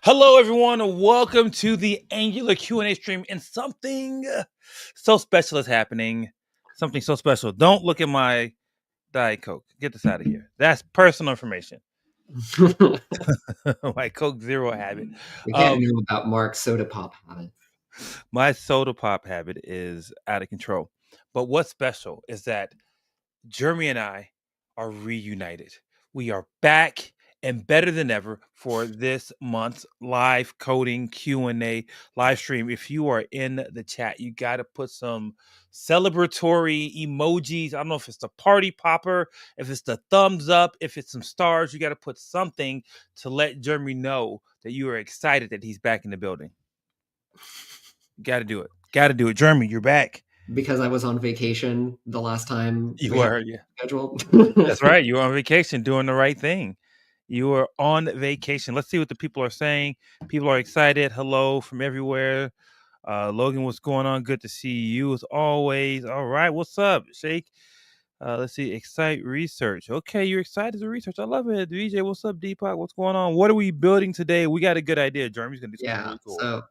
Hello, everyone, and welcome to the Angular Q&A stream. And something so special is happening. Something so special. Don't look at my Diet Coke. Get this out of here. That's personal information. My Coke Zero habit. We can't know about Mark's soda pop habit. My soda pop habit is out of control. But what's special is that Jeremy and I are reunited. We are back and better than ever for this month's live coding Q&A live stream. If you are in the chat, you got to put some celebratory emojis. I don't know if it's the party popper, if it's the thumbs up, if it's some stars. You got to put something to let Jeremy know that you are excited that he's back in the building. Got to do it. Got to do it. Jeremy, you're back. Because I was on vacation the last time you were, yeah. Scheduled. That's right. You were on vacation doing the right thing. You were on vacation. Let's see what the people are saying. People are excited. Hello from everywhere. Logan, what's going on? Good to see you as always. All right. What's up, Shake? Let's see. Excite research. Okay, you're excited to research. I love it. VJ, what's up, Deepak? What's going on? What are we building today? We got a good idea. Jeremy's going to do something really cool. So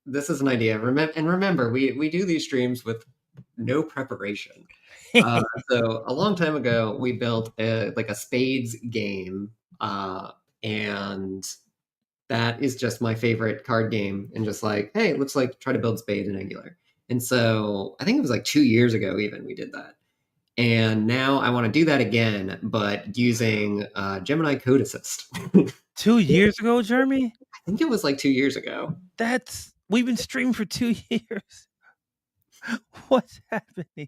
this is an idea. Remember, we do these streams with no preparation. So a long time ago, we built a spades game, and that is just my favorite card game. And just like, hey, let's try to build spades in Angular. And so I think it was 2 years ago even we did that. And now I want to do that again, but using Gemini Code Assist. 2 years ago, Jeremy? I think it was 2 years ago. We've been streaming for 2 years. What's happening?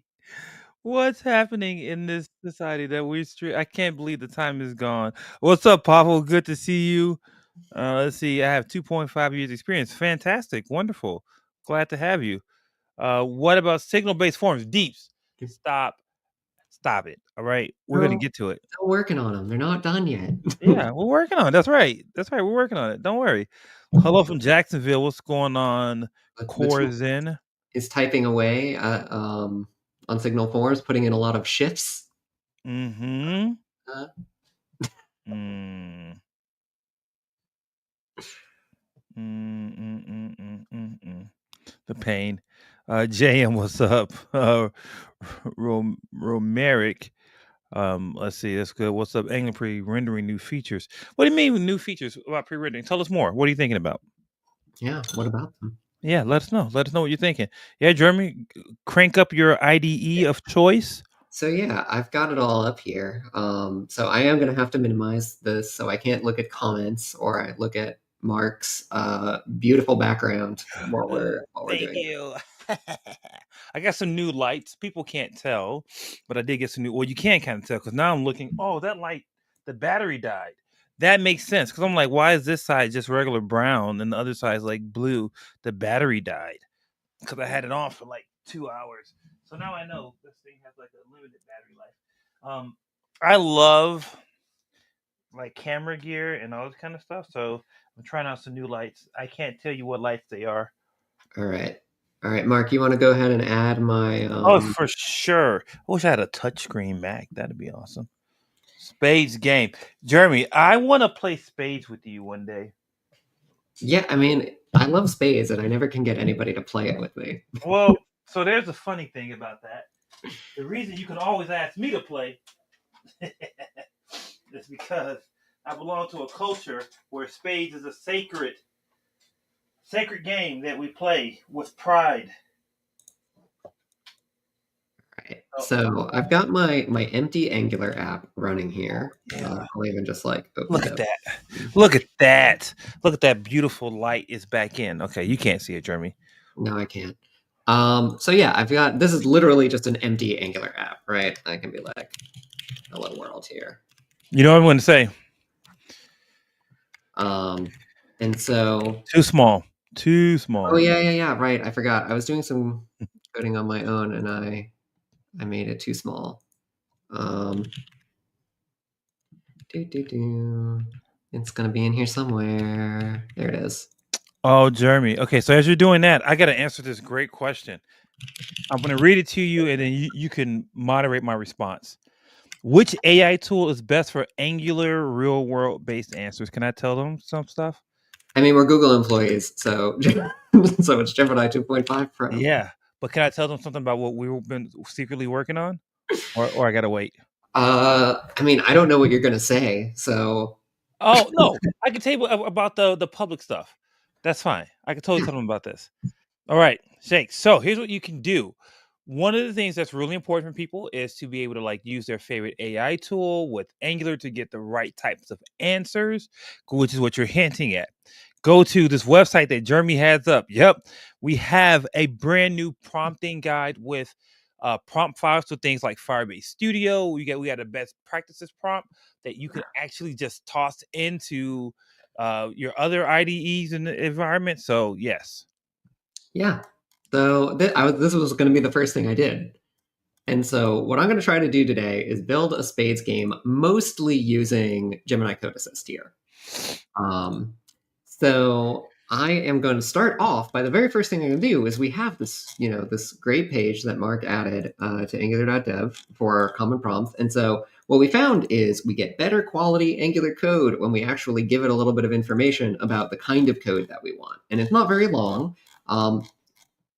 What's happening in this society that we stream? I can't believe the time is gone. What's up, Pavel? Good to see you. Let's see. I have 2.5 years experience. Fantastic. Wonderful. Glad to have you. What about signal-based forms? Deeps. Stop it. All right. We're going to get to it. Still working on them. They're not done yet. Yeah, we're working on it. That's right. We're working on it. Don't worry. Hello from Jacksonville. What's going on? Corzin is typing away on Signal Forms, putting in a lot of shifts. Mm-hmm. The pain. JM, what's up? Romeric. Let's see. That's good. What's up? Angular pre-rendering new features. What do you mean with new features about pre-rendering? Tell us more. What are you thinking about? Yeah, what about them? Yeah, let us know. Let us know what you're thinking. Yeah, Jeremy, crank up your IDE of choice. So yeah, I've got it all up here. So I am going to have to minimize this, so I can't look at comments or I look at Mark's beautiful background while we're doing it. I got some new lights. People can't tell, but I did get some new. Well, you can kind of tell because now I'm looking. Oh, that light, the battery died. That makes sense because I'm like, why is this side just regular brown and the other side is like blue? The battery died because I had it on for 2 hours. So now I know this thing has a limited battery life. I love camera gear and all this kind of stuff. So I'm trying out some new lights. I can't tell you what lights they are. All right, Mark, you want to go ahead and add my... Oh, for sure. I wish I had a touchscreen Mac. That'd be awesome. Spades game. Jeremy, I want to play spades with you one day. Yeah, I mean, I love spades, and I never can get anybody to play it with me. Well, so there's a funny thing about that. The reason you can always ask me to play is because I belong to a culture where spades is a sacred game that we play with pride. Right. So I've got my empty Angular app running here. I'll even just look at that. Look at that beautiful light is back in. Okay, you can't see it, Jeremy. No, I can't. So yeah, I've got, this is literally just an empty Angular app, right? I can be like, hello world here. You know what I'm going to say? And so... Too small. Oh yeah, right. I forgot. I was doing some coding on my own and I made it too small. It's going to be in here somewhere. There it is. Oh, Jeremy. Okay, so as you're doing that, I got to answer this great question. I'm going to read it to you, and then you can moderate my response. Which AI tool is best for Angular real-world based answers? Can I tell them some stuff? I mean, we're Google employees, so so it's Gemini 2.5 Pro. Yeah, but can I tell them something about what we've been secretly working on, or I gotta wait? I mean, I don't know what you're gonna say, so Oh no, I can tell you about the public stuff. That's fine. I can totally yeah, tell them about this. All right, Shake. So here's what you can do. One of the things that's really important for people is to be able to like use their favorite AI tool with Angular to get the right types of answers, which is what you're hinting at. Go to this website that Jeremy has up. Yep, we have a brand new prompting guide with prompt files for things like Firebase Studio. We got a best practices prompt that you can actually just toss into your other IDEs in the environment. So yes. yeah. So this was going to be the first thing I did. And so what I'm going to try to do today is build a spades game, mostly using Gemini Code Assist here. Um, so I am going to start off by the very first thing I'm going to do is we have this, this great page that Mark added to angular.dev for our common prompts. And so what we found is we get better quality Angular code when we actually give it a little bit of information about the kind of code that we want. And it's not very long.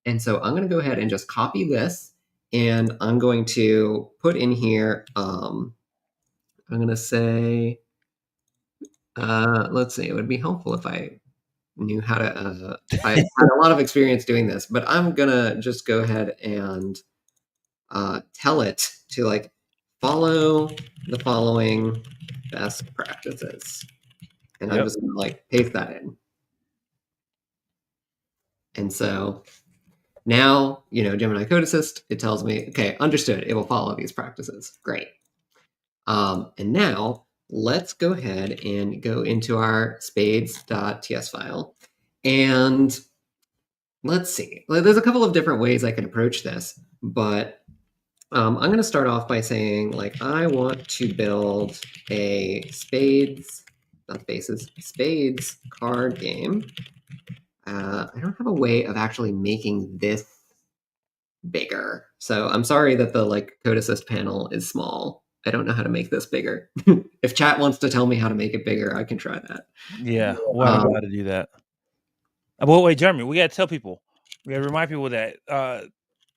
And so I'm going to go ahead and just copy this, and I'm going to put in here, I'm going to say, let's see, it would be helpful if I knew how to, I had a lot of experience doing this, but I'm going to just go ahead and tell it to like follow the following best practices. And I'm Yep. just going to like paste that in. And so now, Gemini Code Assist, it tells me, okay, understood. It will follow these practices. Great. And now let's go ahead and go into our spades.ts file. And let's see. There's a couple of different ways I can approach this, but I'm going to start off by saying, like, I want to build a spades, not spaces, spades card game. I don't have a way of actually making this bigger. So I'm sorry that the like code assist panel is small. I don't know how to make this bigger. If chat wants to tell me how to make it bigger, I can try that. Yeah. Well, I don't know how to do that. Well, wait, Jeremy, we gotta tell people. We gotta remind people that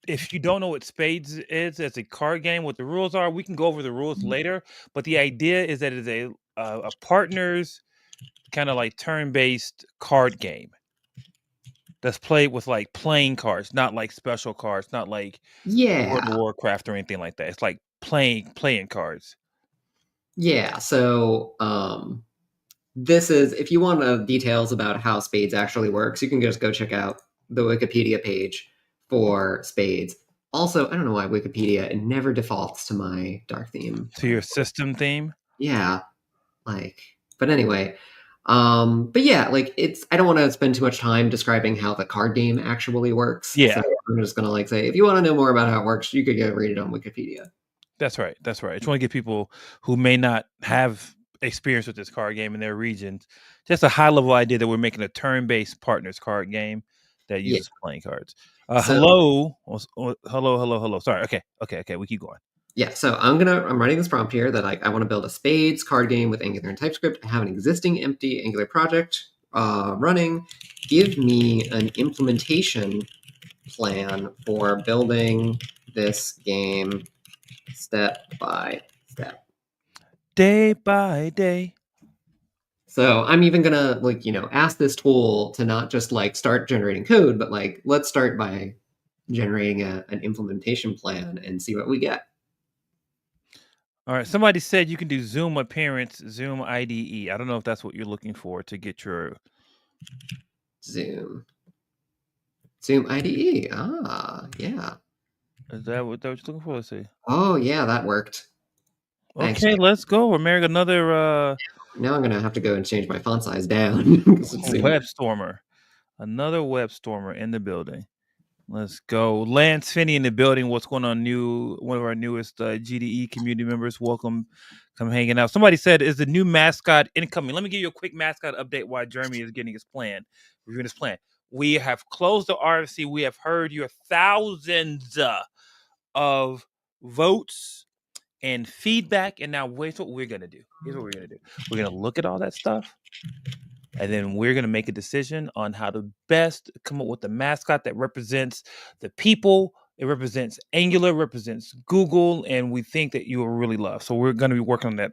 if you don't know what Spades is as a card game, what the rules are, we can go over the rules later. But the idea is that it's a partners kind of like turn-based card game that's played with like playing cards, not like special cards, not like World Yeah. of Warcraft or anything like that. It's like playing cards. Yeah. So this is, if you want details about how Spades actually works, you can just go check out the Wikipedia page for Spades. Also, I don't know why Wikipedia, it never defaults to my dark theme. To your system theme. Yeah. But anyway, but yeah, like I don't want to spend too much time describing how the card game actually works. Yeah. So I'm just gonna like say, if you want to know more about how it works, you could go read it on Wikipedia. That's right. That's right. I just want to give people who may not have experience with this card game in their regions just a high level idea that we're making a turn based partners card game that Yeah. uses playing cards. So Hello. Sorry. Okay. We keep going. yeah, so I'm writing this prompt here that I want to build a spades card game with Angular and TypeScript. I have an existing empty Angular project running. Give me an implementation plan for building this game step by step. Day by day. So I'm even gonna ask this tool to not just like start generating code, but like let's start by generating an implementation plan and see what we get. All right. Somebody said you can do Zoom appearance, Zoom IDE. I don't know if that's what you're looking for to get your Zoom IDE. Yeah. Is that what you're looking for? Let's see. Oh yeah, that worked. Thanks. Okay, let's go. We're marrying another Now I'm gonna have to go and change my font size down. web stormer. Another web stormer in the building. Let's go. Lance Finney in the building. What's going on? One of our newest GDE community members. Welcome. Come hanging out. Somebody said, is the new mascot incoming? Let me give you a quick mascot update while Jeremy is getting his plan, reviewing his plan. We have closed the RFC. We have heard your thousands of votes and feedback. And now, here's what we're going to do. We're going to look at all that stuff. and then we're going to make a decision on how to best come up with a mascot that represents the people. It represents Angular, represents Google, and we think that you will really love. So we're going to be working on that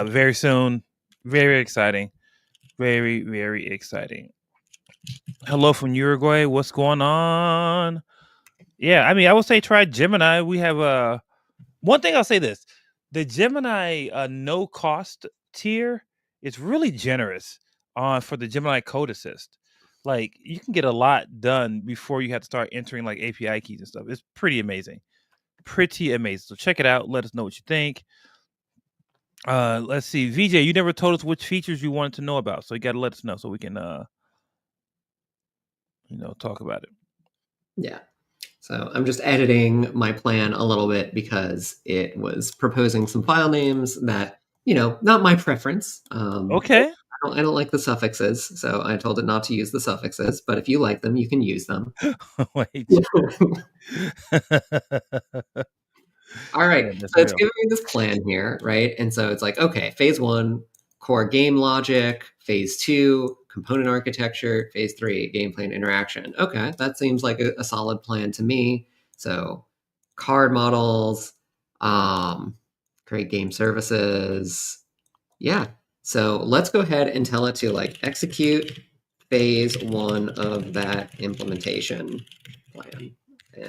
very soon. Very exciting. Very, very exciting. Hello from Uruguay. What's going on? Yeah, I mean, I would say try Gemini. We have one thing I'll say this: the Gemini no cost tier is really generous on for the Gemini Code Assist. Like you can get a lot done before you have to start entering like API keys and stuff. It's pretty amazing. Pretty amazing. So check it out. Let us know what you think. Let's see. VJ, you never told us which features you wanted to know about. So you gotta let us know so we can talk about it. Yeah. So I'm just editing my plan a little bit because it was proposing some file names that, not my preference. Okay. I don't like the suffixes, so I told it not to use the suffixes, but if you like them, you can use them. Wait. All right. Yeah, that's So it's real. giving me this plan here, right? And so it's like, okay, phase one, core game logic, phase two, component architecture, phase three, gameplay and interaction. Okay, that seems like a solid plan to me. So card models, create game services. Yeah. So let's go ahead and tell it to like execute phase one of that implementation plan.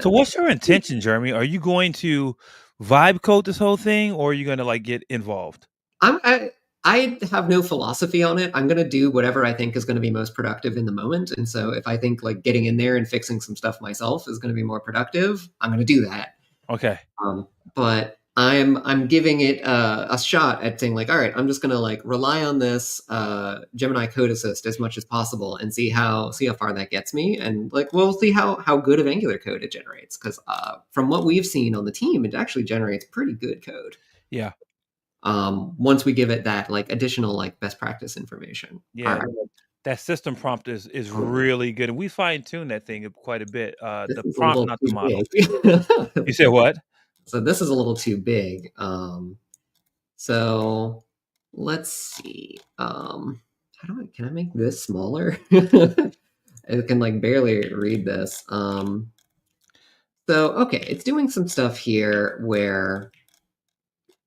So And what's your intention, Jeremy? Are you going to vibe code this whole thing or are you gonna like get involved? I have no philosophy on it. I'm going to do whatever I think is going to be most productive in the moment. And so if I think like getting in there and fixing some stuff myself is going to be more productive, I'm going to do that. Okay. But I'm giving it a shot at saying like, all right, I'm just going to like rely on this Gemini Code Assist as much as possible and see how far that gets me. And like we'll see how good of Angular code it generates because from what we've seen on the team, it actually generates pretty good code. Yeah. Once we give it that like additional like best practice information. All Yeah. right. That system prompt is really good. And we fine tune that thing quite a bit. This The is a prompt, little not the too model. You big. said what? So this is a little too big. So let's see. Can I make this smaller? I can like barely read this. So okay, it's doing some stuff here where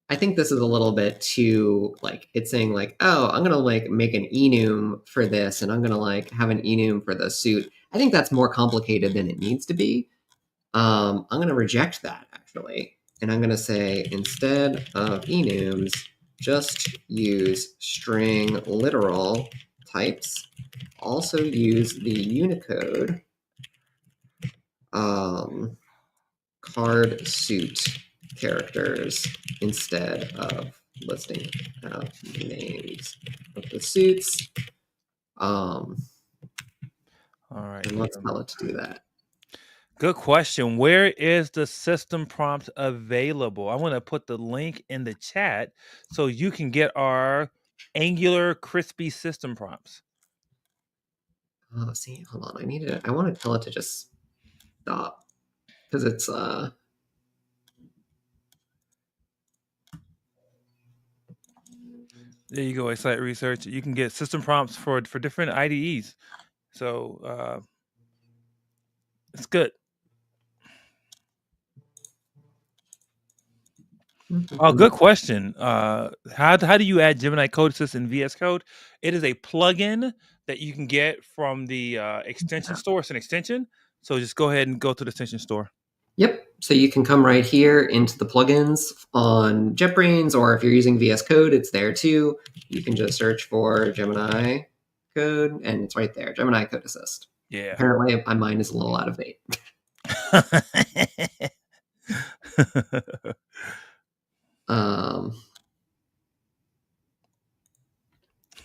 I think this is a little bit too like it's saying like, oh, I'm gonna like make an enum for this, and I'm gonna like have an enum for the suit. I think that's more complicated than it needs to be. I'm gonna reject that actually, and I'm gonna say instead of enums, just use string literal types. Also use the Unicode card suit characters instead of listing out names of the suits. All right. And let's tell it to do that. Good question. Where is the system prompt available? I want to put the link in the chat so you can get our Angular crispy system prompts. Oh, see, hold on. I want to tell it to just stop because it's There you go, Excite Research. You can get system prompts for different IDEs. So it's good. Oh, good question. How do you add Gemini Code Assist in VS Code? It is a plugin that you can get from the extension store. It's an extension. So just go ahead and go to the extension store. Yep. So you can come right here into the plugins on JetBrains, or if you're using VS Code, it's there too. You can just search for Gemini Code, and it's right there, Gemini Code Assist. Yeah. Apparently, my mind is a little out of date. Um,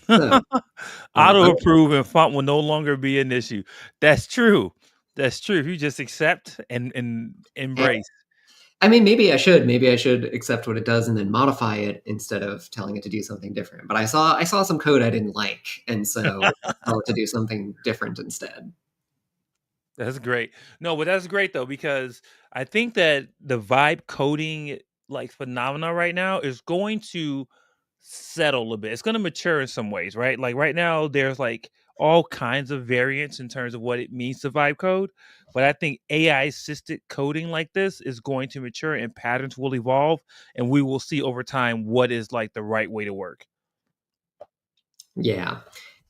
so, Auto approve and font will no longer be an issue. That's true. That's true. If you just accept and embrace. I mean, maybe I should. Maybe I should accept what it does and then modify it instead of telling it to do something different. But I saw some code I didn't like, and so tell it to do something different instead. That's great. No, but that's great though because I think that the vibe coding like phenomena right now is going to settle a bit. It's going to mature in some ways, right? Like right now, there's like all kinds of variants in terms of what it means to vibe code. But I think AI assisted coding like this is going to mature and patterns will evolve, and we will see over time what is like the right way to work. Yeah.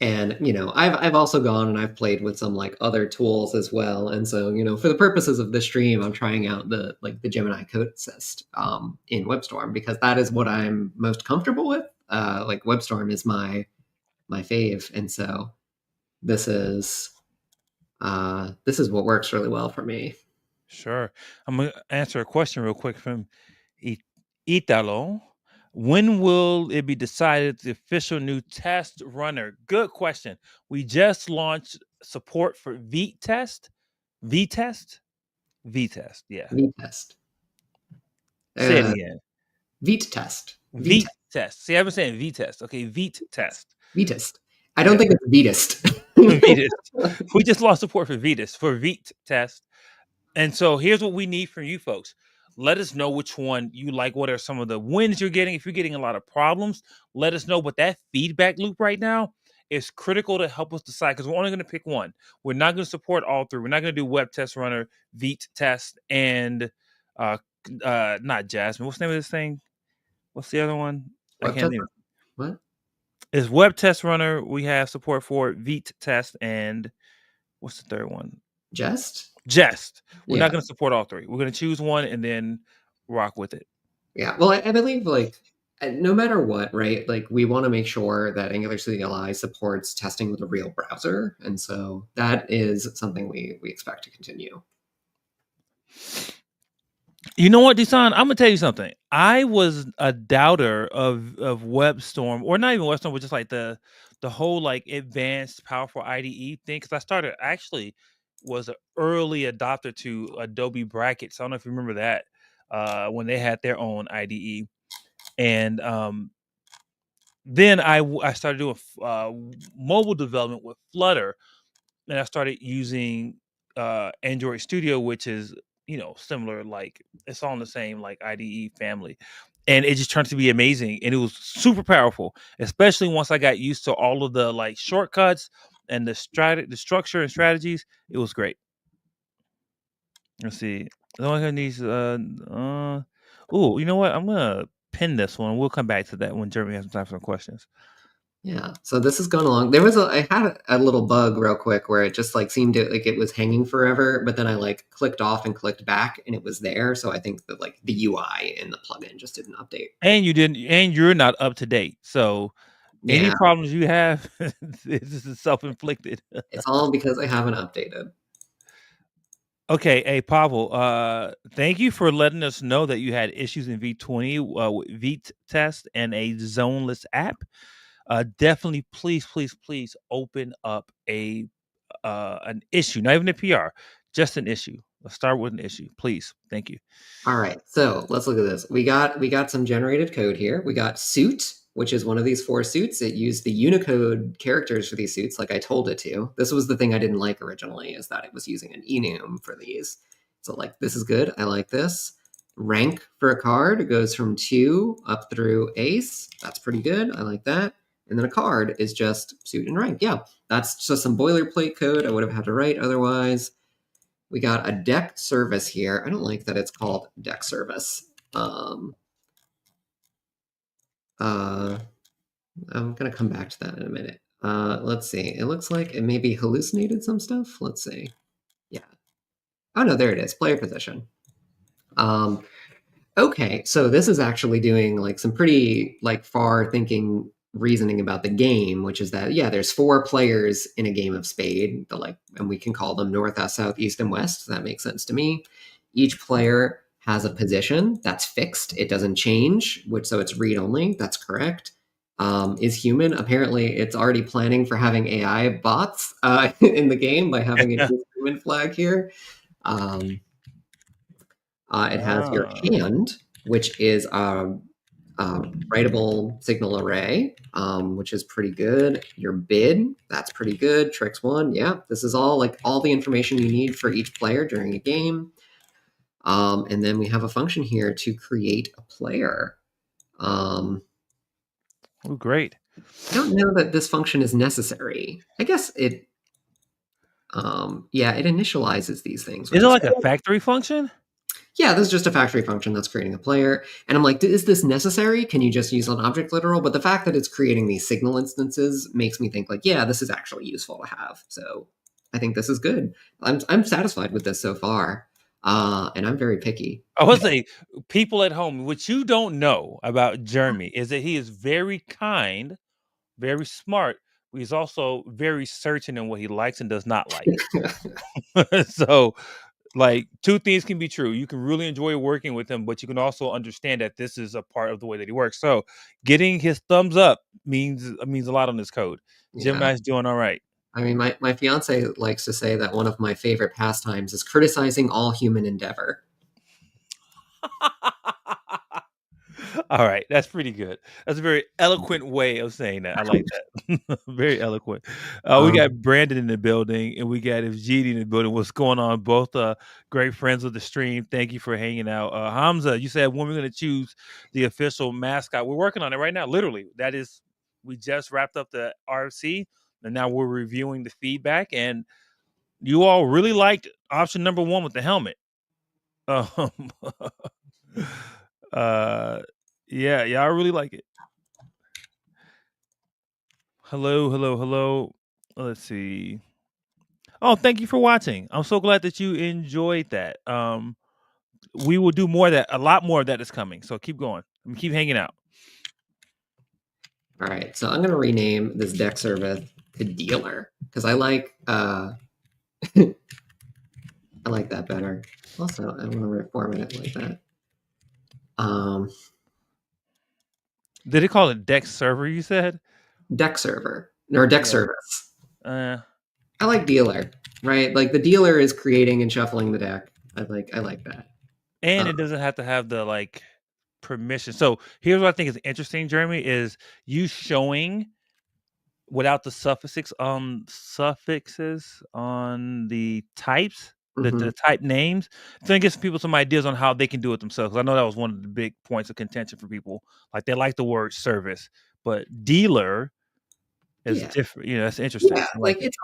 And I've also gone and I've played with some like other tools as well. And so, for the purposes of this stream, I'm trying out the Gemini Code Assist in WebStorm because that is what I'm most comfortable with. Like WebStorm is my fave, and so this is what works really well for me. Sure. I'm going to answer a question real quick from Italo. When will it be decided the official new test runner? Good question. We just launched support for VTest. VTest? VTest, yeah. VTest. Say it again. VTest. VTest. See, I've been saying VTest. Okay, VTest. VTest. I don't Yeah. think it's VTest. VTest. We just lost support for VTest, for VTest. And so here's what we need from you folks. Let us know which one you like. What are some of the wins you're getting? If you're getting a lot of problems, let us know. But that feedback loop right now is critical to help us decide because we're only going to pick one. We're not going to support all three. We're not going to do Web Test Runner, Veet Test, and not Jasmine. What's the name of this thing? What's the other one? I can't name it. What? It's Web Test Runner. We have support for Veet Test, and what's the third one? Jest. We're not going to support all three. We're going to choose one and then rock with it. Yeah. Well, I believe like no matter what, right? Like we want to make sure that Angular CLI supports testing with a real browser, and so that is something we expect to continue. You know what, Desan? I'm gonna tell you something. I was a doubter of WebStorm, or not even WebStorm, but just like the whole like advanced, powerful IDE thing. Because I actually was an early adopter to Adobe Brackets. I don't know if you remember that when they had their own IDE, and then I started doing mobile development with Flutter, and I started using Android Studio, which is similar, like it's all in the same like IDE family, and it just turned to be amazing, and it was super powerful, especially once I got used to all of the like shortcuts and the structure and strategies. It was great. Let's see. The one who needs you know what? I'm gonna pin this one. We'll come back to that when Jeremy has some time for some questions. Yeah. So this has gone along. I had a little bug real quick where it just like seemed to like it was hanging forever, but then I like clicked off and clicked back and it was there. So I think that like the UI in the plugin just didn't update. And you're not up to date. So any problems you have, this is self-inflicted. It's all because I haven't updated. Okay, hey Pavel, thank you for letting us know that you had issues in V20 with Veet test and a zoneless app. Definitely, please open up an issue, not even a PR, just an issue. Let's start with an issue, please. Thank you. All right, so let's look at this. We got some generated code here. We got suit, which is one of these 4 suits. It used the Unicode characters for these suits, like I told it to. This was the thing I didn't like originally, is that it was using an enum for these. So like, this is good. I like this. Rank for a card goes from 2 up through ace. That's pretty good. I like that. And then a card is just suit and rank. Yeah, that's just some boilerplate code I would have had to write otherwise. We got a deck service here. I don't like that it's called deck service. I'm going to come back to that in a minute. Let's see. It looks like it maybe hallucinated some stuff. Let's see. Yeah. Oh, no, there it is. Player position. Okay, so this is actually doing like some pretty like far thinking reasoning about the game, which is that there's 4 players in a game of spade, and we can call them north, south, east, and west. That makes sense to me. Each player has a position that's fixed; it doesn't change, so it's read only. That's correct. Is human? Apparently, it's already planning for having AI bots in the game by having a human flag here. It has your hand, which is writable signal array, which is pretty good. Your bid, that's pretty good. Tricks 1, yeah. This is all the information you need for each player during a game. And then we have a function here to create a player. Oh, great. I don't know that this function is necessary. I guess it, yeah, it initializes these things, Is which it is like a cool. factory function? Yeah, this is just a factory function that's creating a player. And I'm like, is this necessary? Can you just use an object literal? But the fact that it's creating these signal instances makes me think like, yeah, this is actually useful to have. So I think this is good. I'm satisfied with this so far. And I'm very picky. I would say, people at home, what you don't know about Jeremy is that he is very kind, very smart, but he's also very certain in what he likes and does not like. So, like, two things can be true. You can really enjoy working with him, but you can also understand that this is a part of the way that he works. So, getting his thumbs up means a lot on this code. Yeah. Gemini's doing all right. I mean, my fiance likes to say that one of my favorite pastimes is criticizing all human endeavor. All right, that's pretty good. That's a very eloquent way of saying that. I like that. Very eloquent. We got Um, Brandon in the building, and we got Evgeny in the building. What's going on? Both great friends of the stream. Thank you for hanging out. Hamza, you said when we're going to choose the official mascot. We're working on it right now. Literally, that is, we just wrapped up the RFC, and now we're reviewing the feedback. And you all really liked option number one with the helmet. Um, uh, yeah, I really like it. Hello, hello, hello. Let's see. Oh, thank you for watching. I'm so glad that you enjoyed that. We will do more of that. A lot more of that is coming. So keep going. Keep hanging out. all right, so I'm going to rename this deck service to dealer because I like I like that better. Also, I want to reformat it like that. Did it call it deck server? You said Deck server or deck yeah. service. Uh, I like dealer, right? Like the dealer is creating and shuffling the deck. I like that. and it doesn't have to have the like permission. So here's what I think is interesting, Jeremy, is you showing without the suffixes on the types, Mhm. the type names. So it gives people some ideas on how they can do it themselves. 'Cause I know that was one of the big points of contention for people. Like they like the word service, but dealer is Yeah. different. That's interesting. Yeah, I like like it.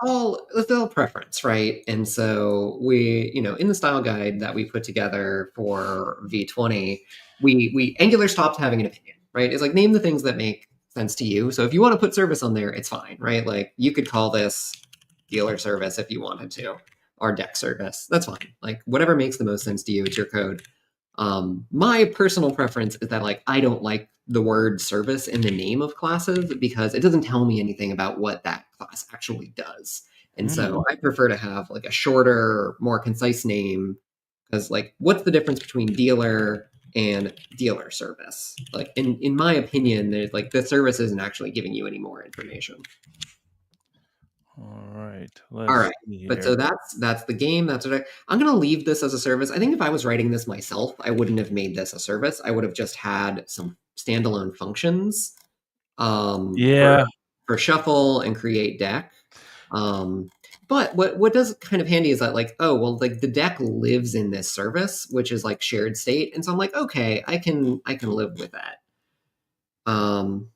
it's all preference, right? And so we, in the style guide that we put together for V20, we Angular stopped having an opinion, right? It's like name the things that make sense to you. So if you want to put service on there, it's fine, right? Like you could call this dealer service if you wanted to, or deck service. That's fine. Like whatever makes the most sense to you, it's your code. My personal preference is that like I don't like the word service in the name of classes because it doesn't tell me anything about what that class actually does. And Mm. so I prefer to have like a shorter, more concise name because like what's the difference between dealer and dealer service? Like in my opinion, there's like the service isn't actually giving you any more information. All right. All Let's right. see But here. so that's the game. That's what I'm going to leave this as a service. I think if I was writing this myself, I wouldn't have made this a service. I would have just had some standalone functions for Yeah. shuffle and create deck. Um, but what does kind of handy is that like, oh well, like the deck lives in this service, which is like shared state, and so I'm like, okay, I can live with that. Um,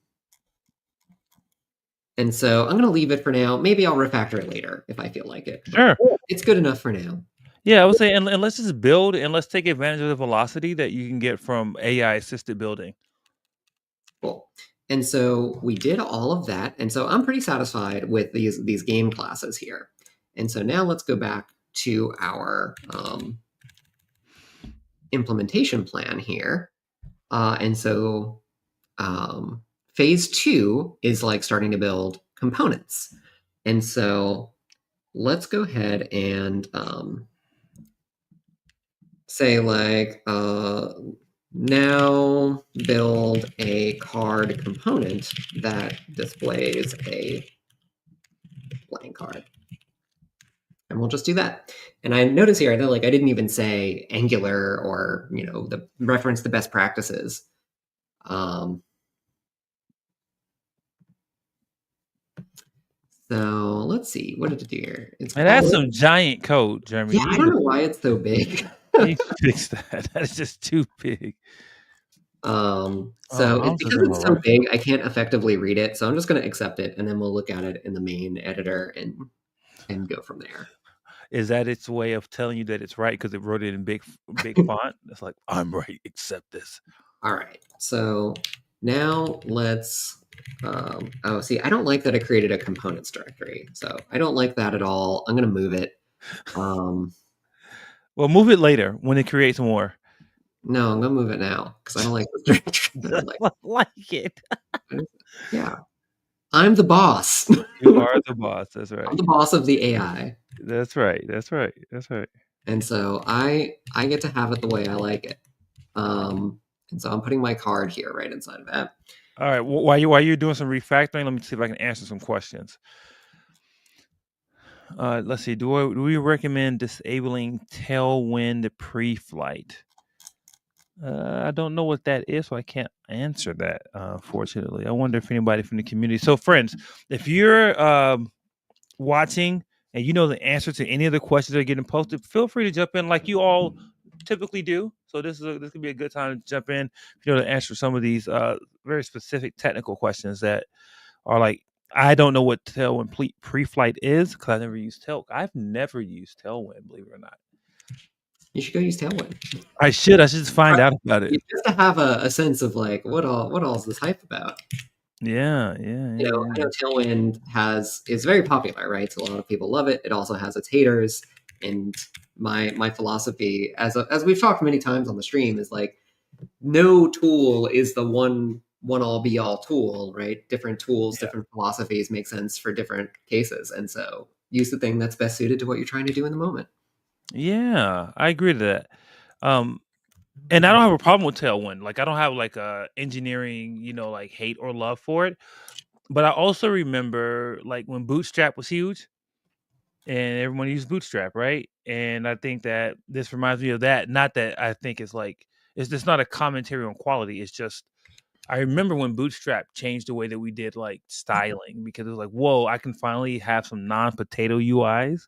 and so I'm going to leave it for now. Maybe I'll refactor it later if I feel like it, but Sure. it's good enough for now. Yeah, I would say, and let's just build and let's take advantage of the velocity that you can get from AI assisted building. Cool. And so we did all of that. And so I'm pretty satisfied with these game classes here. And so now let's go back to our implementation plan here. And so phase 2 is like starting to build components. And so let's go ahead and say like now build a card component that displays a playing card. And we'll just do that. And I notice here, I know like I didn't even say Angular or the reference the best practices. So let's see, what did it do here? It's And that's called. some giant code, Jeremy. Yeah, You I need don't to know why it's so big. you need to fix that. That is just too big. So it's I'm just because doing all it's so right. big, I can't effectively read it. So I'm just going to accept it, and then we'll look at it in the main editor and go from there. Is that its way of telling you that it's right because it wrote it in big font? It's like, I'm right. Accept this. All right. So now let's. Oh, see, I don't like that I created a components directory. So I don't like that at all. I'm going to move it. Um, Well, move it later when it creates more. no, I'm going to move it now because I don't like this directory. I don't like. I like it. Yeah, I'm the boss. You are the boss. That's I'm right. the boss of the AI. That's right. That's right. That's right. And so I get to have it the way I like it. And so I'm putting my card here right inside of that. All right. While you're doing some refactoring, let me see if I can answer some questions. Let's see. Do we recommend disabling tailwind pre-flight? I don't know what that is, so I can't answer that. Fortunately, I wonder if anybody from the community. So, friends, if you're watching and you know the answer to any of the questions that are getting posted, feel free to jump in like you all typically do. So this could be a good time to jump in if you know the answer to some of these very specific technical questions that are like, I don't know what Tailwind pre-flight is because I never used I've never used Tailwind, believe it or not. You should go use Tailwind. I should just find out about it. Just to have a sense of like what all is this hype about. Yeah. I know Tailwind is very popular, right? So a lot of people love it. It also has its haters. And my philosophy, as we've talked many times on the stream, is like no tool is the one all be all tool, right? Different tools, different philosophies make sense for different cases, and so use the thing that's best suited to what you're trying to do in the moment. Yeah, I agree to that. And I don't have a problem with Tailwind. Like I don't have like a engineering, like hate or love for it. But I also remember like when Bootstrap was huge and everyone used Bootstrap, right? And I think that this reminds me of that. Not that I think it's just not a commentary on quality. It's just I remember when Bootstrap changed the way that we did like styling because it was like, whoa, I can finally have some non-potato UIs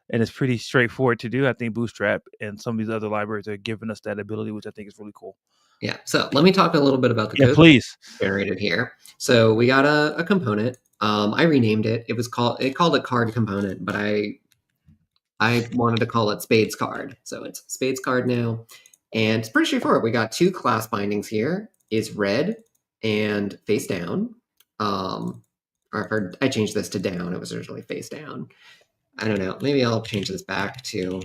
and it's pretty straightforward to do. I think Bootstrap and some of these other libraries are giving us that ability, which I think is really cool. Yeah. So let me talk a little bit about the Yeah, code please. generated here. So we got a component. I renamed it. It called it card component, but I wanted to call it Spades card. So it's Spades card now. And it's pretty straightforward. We got two class bindings here, is red and face down. Or I changed this to down. It was originally face down. I don't know. Maybe I'll change this back to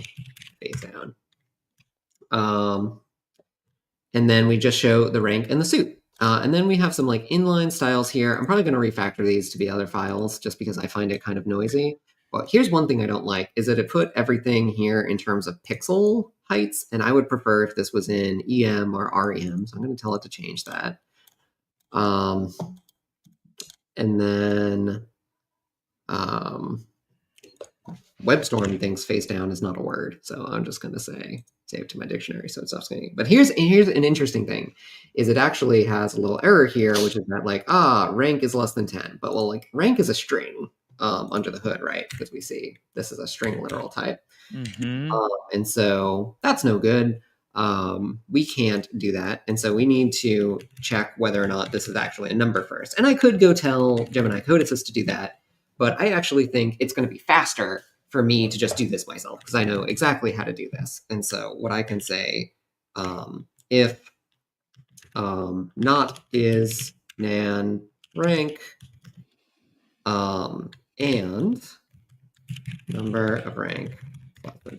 face down. And then we just show the rank and the suit. And then we have some like inline styles here. I'm probably going to refactor these to be other files just because I find it kind of noisy. But here's one thing I don't like is that it put everything here in terms of pixel heights. And I would prefer if this was in EM or REM. So I'm going to tell it to change that. And then WebStorm thinks face down is not a word. So I'm just going to say save to my dictionary so it stops getting. But here's an interesting thing is it actually has a little error here, which is that like, rank is less than 10. But well, like rank is a string under the hood, right? Because we see this is a string literal type. Mm-hmm. And so that's no good. We can't do that. And so we need to check whether or not this is actually a number first. And I could go tell Gemini Code Assist to do that, but I actually think it's going to be faster for me to just do this myself because I know exactly how to do this. And so what I can say, if not is nan rank and number of rank less than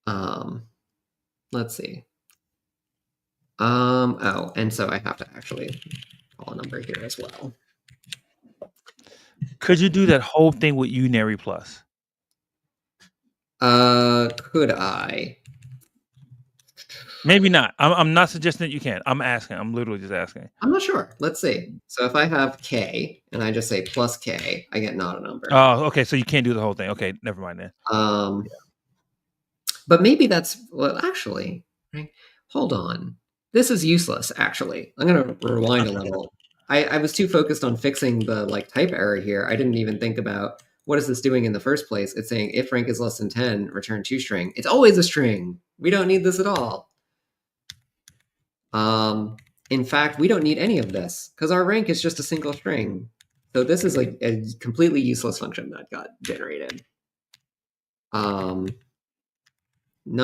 10. Let's see. Oh, and so I have to actually call a number here as well. Could you do that whole thing with unary plus? Could I? Maybe not. I'm not suggesting that you can. I'm asking. I'm literally just asking. I'm not sure. Let's see. So if I have K and I just say plus K, I get not a number. Oh, okay. So you can't do the whole thing. Okay, never mind then. But maybe that's actually. Right? Hold on. This is useless. Actually, I'm gonna rewind a little. I was too focused on fixing the like type error here. I didn't even think about what is this doing in the first place. It's saying if rank is less than 10, return toString. It's always a string. We don't need this at all. In fact, we don't need any of this because our rank is just a single string. So this is like a completely useless function that got generated. None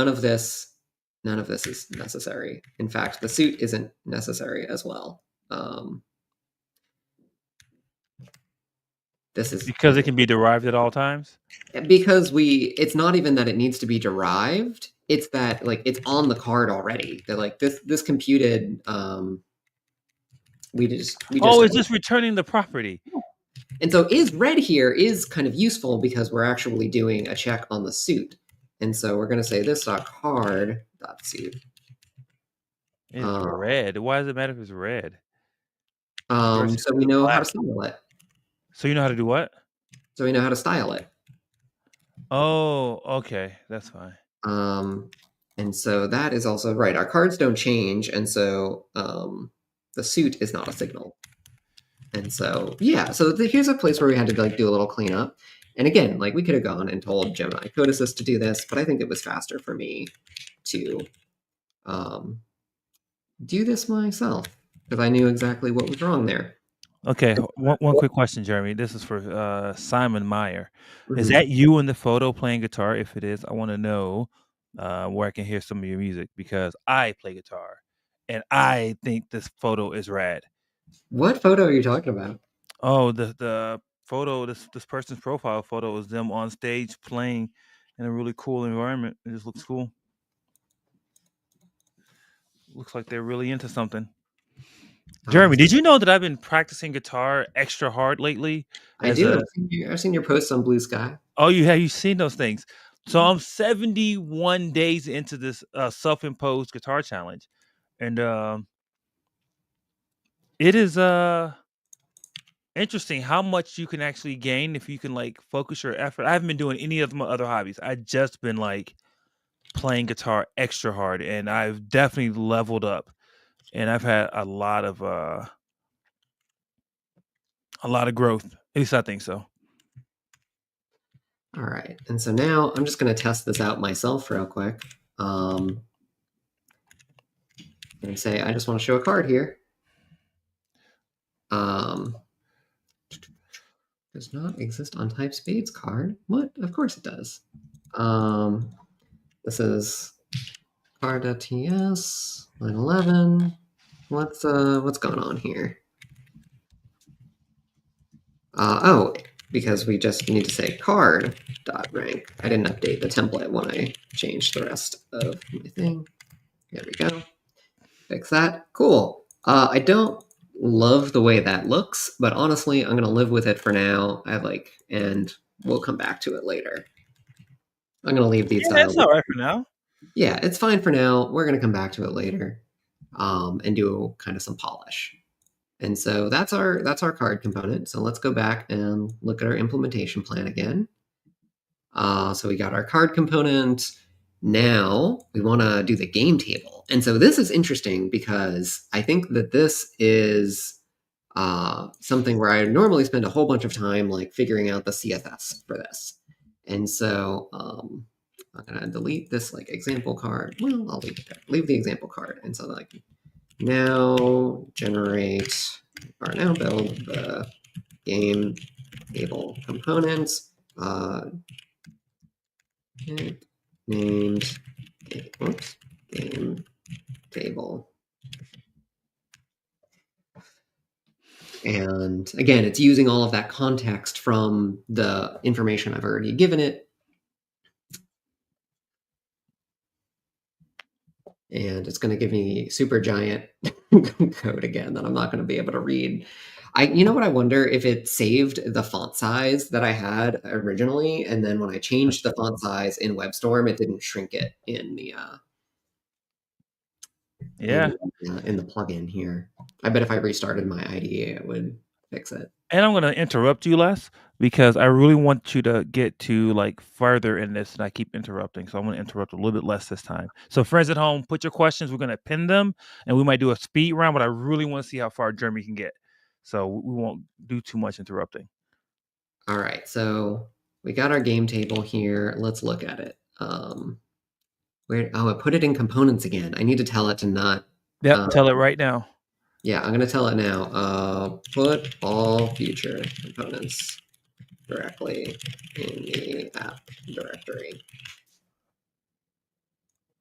of this is necessary. In fact, the suit isn't necessary as well. This is Because it can be derived at all times. because it's not even that it needs to be derived. It's that like it's on the card already. That like this computed. We just Oh, it's just returning the property. and so is red here is kind of useful because we're actually doing a check on the suit. And so we're going to say this card suit. It's red. Why does it matter if it's red? So we know how to style it. So you know how to do what? So we know how to style it. Oh, okay. That's fine. And so that is also right. Our cards don't change. And so the suit is not a signal. And so, yeah, so here's a place where we had to like do a little cleanup. And again, like we could have gone and told Gemini Code Assist to do this, but I think it was faster for me to do this myself because I knew exactly what was wrong there. Okay, one quick question, Jeremy. This is for Simon Meyer. Is Mhm. that you in the photo playing guitar? If it is, I want to know where I can hear some of your music because I play guitar and I think this photo is rad. What photo are you talking about? Oh, the photo, this person's profile photo is them on stage playing in a really cool environment. It just looks cool. Looks like they're really into something. Jeremy, did you know that I've been practicing guitar extra hard lately? I do. I've seen your posts on Blue Sky. Oh, you've seen those things. So I'm 71 days into this self-imposed guitar challenge, and it is interesting how much you can actually gain if you can like focus your effort. I haven't been doing any of my other hobbies. I just been like playing guitar extra hard, and I've definitely leveled up, and I've had a lot of growth. At least I think so. All right. And so now I'm just going to test this out myself real quick. And say, I just want to show a card here. Does not exist on type spades card. What? Of course it does. This is card.ts, line 11. What's going on here? Oh, because we just need to say card.rank. I didn't update the template when I changed the rest of my thing. There we go. Fix that. Cool. I don't love the way that looks, but honestly, I'm gonna live with it for now. And we'll come back to it later. I'm gonna leave these styles. That's all right for now. Yeah, it's fine for now. We're gonna come back to it later, and do kind of some polish. And so that's our card component. So let's go back and look at our implementation plan again. So we got our card component. Now we want to do the game table. And so this is interesting because I think that this is something where I normally spend a whole bunch of time like figuring out the CSS for this. And so I'm gonna delete this like example card. Well, I'll leave the example card. And so like now build the game table components named game table. And again, it's using all of that context from the information I've already given it. And it's going to give me super giant code again that I'm not going to be able to read. You know what I wonder if it saved the font size that I had originally, and then when I changed the font size in WebStorm, it didn't shrink it in the in the plugin here. I bet if I restarted my IDE, it would fix it. And I'm going to interrupt you, Les, because I really want you to get to like further in this, and I keep interrupting. So I'm going to interrupt a little bit less this time. So friends at home, put your questions. We're going to pin them, and we might do a speed round, but I really want to see how far Jeremy can get. So we won't do too much interrupting. All right, so we got our game table here. Let's look at it. I put it in components again. I need to tell it to not Yep, tell it right now. Yeah, I'm gonna tell it now. Put all future components directly in the app directory.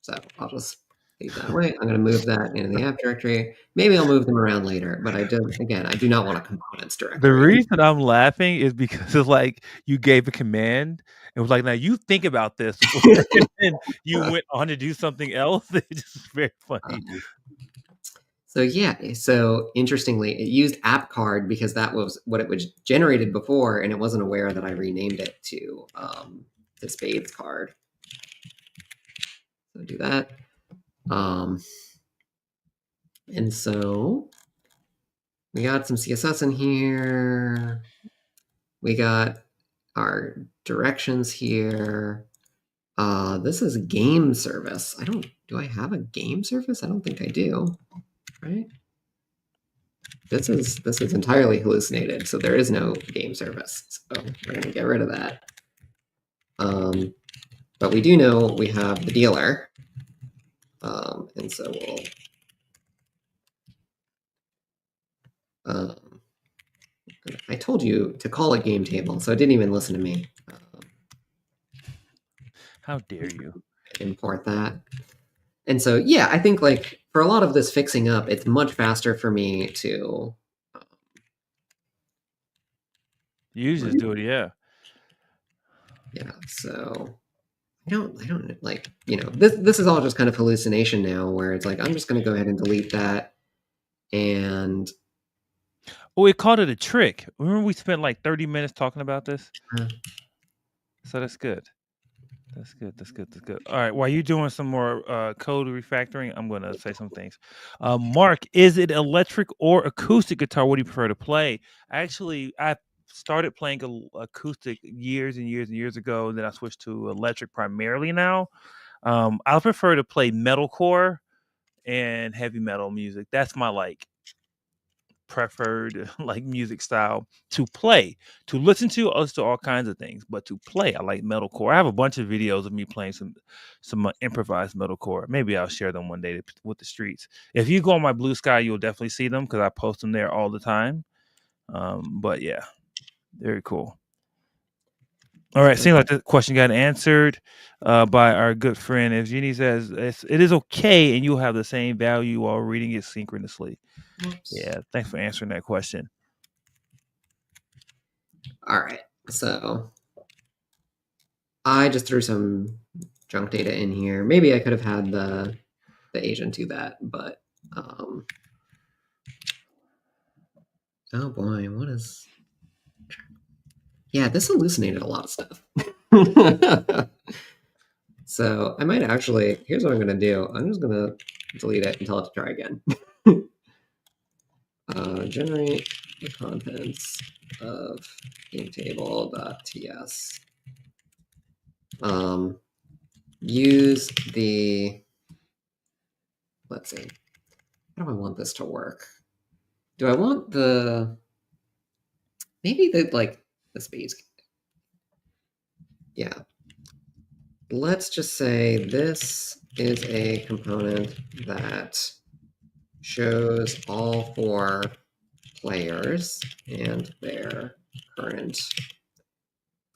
So I'll just leave that away. I'm gonna move that into the app directory. Maybe I'll move them around later, but I do not want a components The directory. reason I'm laughing is because it's like you gave a command. It was like, now you think about this, and then you went on to do something else. It's just very funny. So yeah, so interestingly, it used app card because that was what it was generated before, and it wasn't aware that I renamed it to spades card. So do that. And so we got some CSS in here. We got our directions here. This is game service. Do I have a game service? I don't think I do, right? This is entirely hallucinated, so there is no game service. So we're gonna get rid of that. But we do know we have the dealer. And so we'll I told you to call it game table, so it didn't even listen to me. How dare you? Import that. And so, yeah, I think like for a lot of this fixing up, it's much faster for me to. You just do it, yeah. Yeah, so I don't like, this is all just kind of hallucination now where it's like, I'm just going to go ahead and delete that. And we called it a trick. Remember we spent like 30 minutes talking about this? So that's good. That's good. All right, while you're doing some more code refactoring, I'm going to say some things. Mark, is it electric or acoustic guitar? What do you prefer to play? Actually, I started playing acoustic years and years and years ago, and then I switched to electric primarily now. I prefer to play metalcore and heavy metal music. That's my preferred music style to play. To listen to, I listen to all kinds of things, but to play, I like metalcore. I have a bunch of videos of me playing some improvised metalcore. Maybe I'll share them one day with the streets. If you go on my Blue Sky, you'll definitely see them because I post them there all the time. But yeah, very cool. All right, seems like the question got answered by our good friend. If Jeannie says it is okay and you'll have the same value while reading it synchronously. Oops. Yeah, thanks for answering that question. All right, so I just threw some junk data in here. Maybe I could have had the agent do that, but oh boy, what is? Yeah, this hallucinated a lot of stuff. So I might actually, here's what I'm gonna do. I'm just gonna delete it and tell it to try again. Generate the contents of gametable.ts. Use the, let's see, how do I want this to work? Do I want maybe the spades? Yeah. Let's just say this is a component that shows all 4 players and their current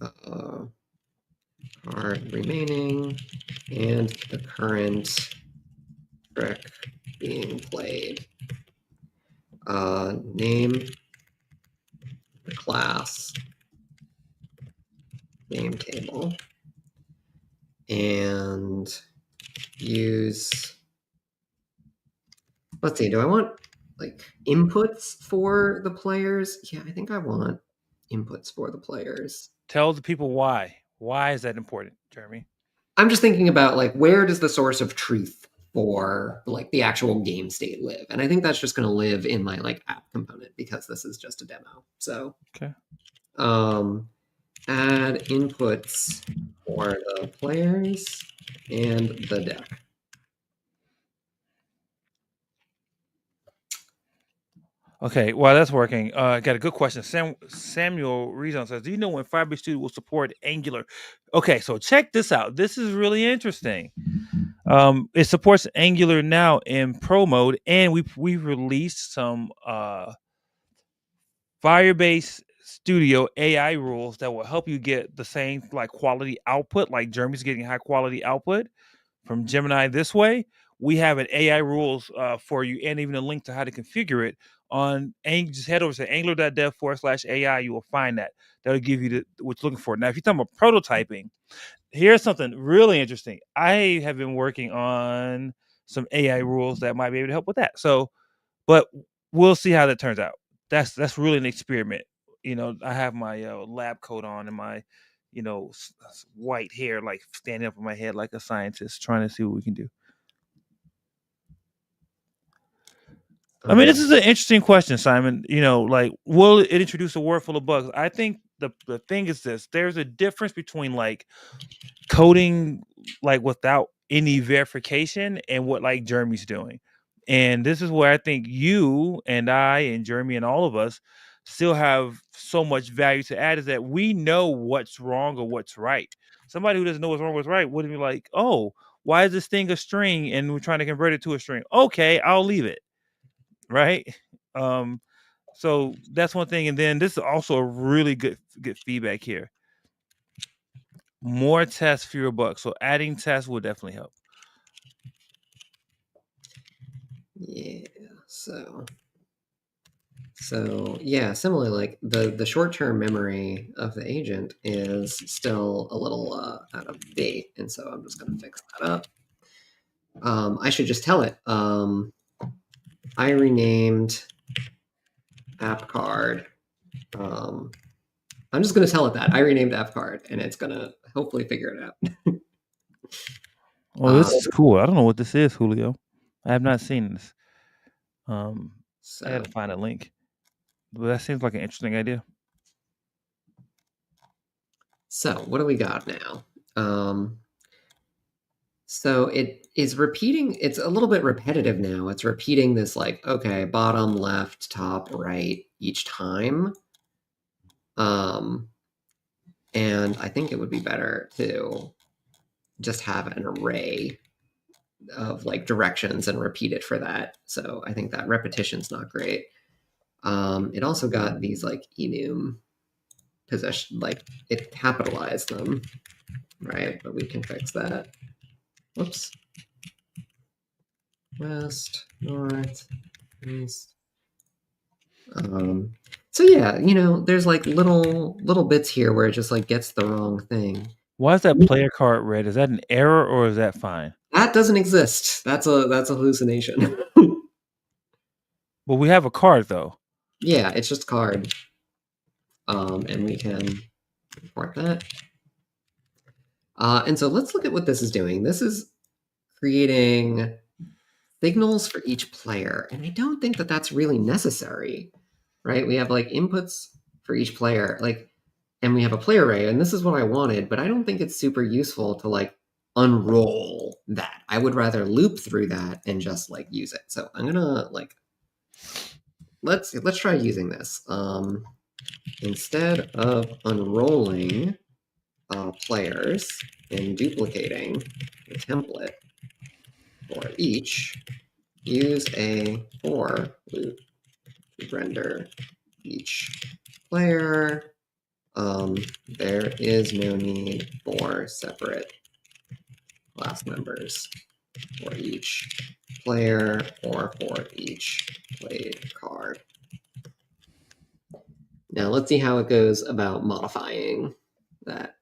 card remaining and the current trick being played. Name the class game table and use, let's see, do I want inputs for the players? Yeah, I think I want inputs for the players. Tell the people why. Why is that important, Jeremy? I'm just thinking about where does the source of truth for the actual game state live? And I think that's just going to live in my app component because this is just a demo. So okay. Add inputs for the players and the deck. Okay, well, that's working. I got a good question. Samuel Rezon says, do you know when Firebase Studio will support Angular? Okay, so check this out. This is really interesting. It supports Angular now in Pro mode, and we released some Firebase Studio AI rules that will help you get the same like quality output, like Jeremy's getting high quality output from Gemini this way. We have an AI rules for you, and even a link to how to configure it on. Just head over to angular.dev/AI. You will find that. That'll give you what you're looking for. Now, if you're talking about prototyping, here's something really interesting. I have been working on some AI rules that might be able to help with that. So, but we'll see how that turns out. That's really an experiment. I have my lab coat on and my, white hair like standing up on my head like a scientist, trying to see what we can do. I mean, this is an interesting question, Simon. Like, will it introduce a world full of bugs? I think the thing is this: there's a difference between like coding like without any verification and what like Jeremy's doing. And this is where I think you and I and Jeremy and all of us still have so much value to add, is that we know what's wrong or what's right. Somebody who doesn't know what's wrong or what's right wouldn't be like, oh, why is this thing a string and we're trying to convert it to a string? Okay, I'll leave it. Right. Um, so that's one thing. And then this is also a really good feedback here. More tests, fewer bugs. So adding tests will definitely help. Yeah. So yeah, similarly, like the short-term memory of the agent is still a little out of date, and so I'm just going to fix that up. I should just tell it. I renamed app card. I'm just going to tell it that I renamed app card, and it's going to hopefully figure it out. Well, this is cool. I don't know what this is, Julio. I have not seen this. I got to find a link. But that seems like an interesting idea. So what do we got now? So it is repeating. It's a little bit repetitive now. It's repeating this like, okay, bottom, left, top, right each time. And I think it would be better to just have an array of like directions and repeat it for that. So I think that repetition's not great. It also got these like enum position, like it capitalized them, right? But we can fix that. Whoops. West, north, east. So yeah, there's like little bits here where it just like gets the wrong thing. Why is that player card red? Is that an error or is that fine? That doesn't exist. That's a hallucination. Well, we have a card though. Yeah, it's just card. And we can import that. And so let's look at what this is doing. This is creating signals for each player, and I don't think that that's really necessary, right? We have like inputs for each player, like, and we have a player array, and this is what I wanted, but I don't think it's super useful to like unroll that. I would rather loop through that and just like use it. So I'm gonna like let's try using this. Instead of unrolling players and duplicating the template for each, use a for loop to render each player. There is no need for separate class members for each player or for each played card. Now let's see how it goes about modifying that.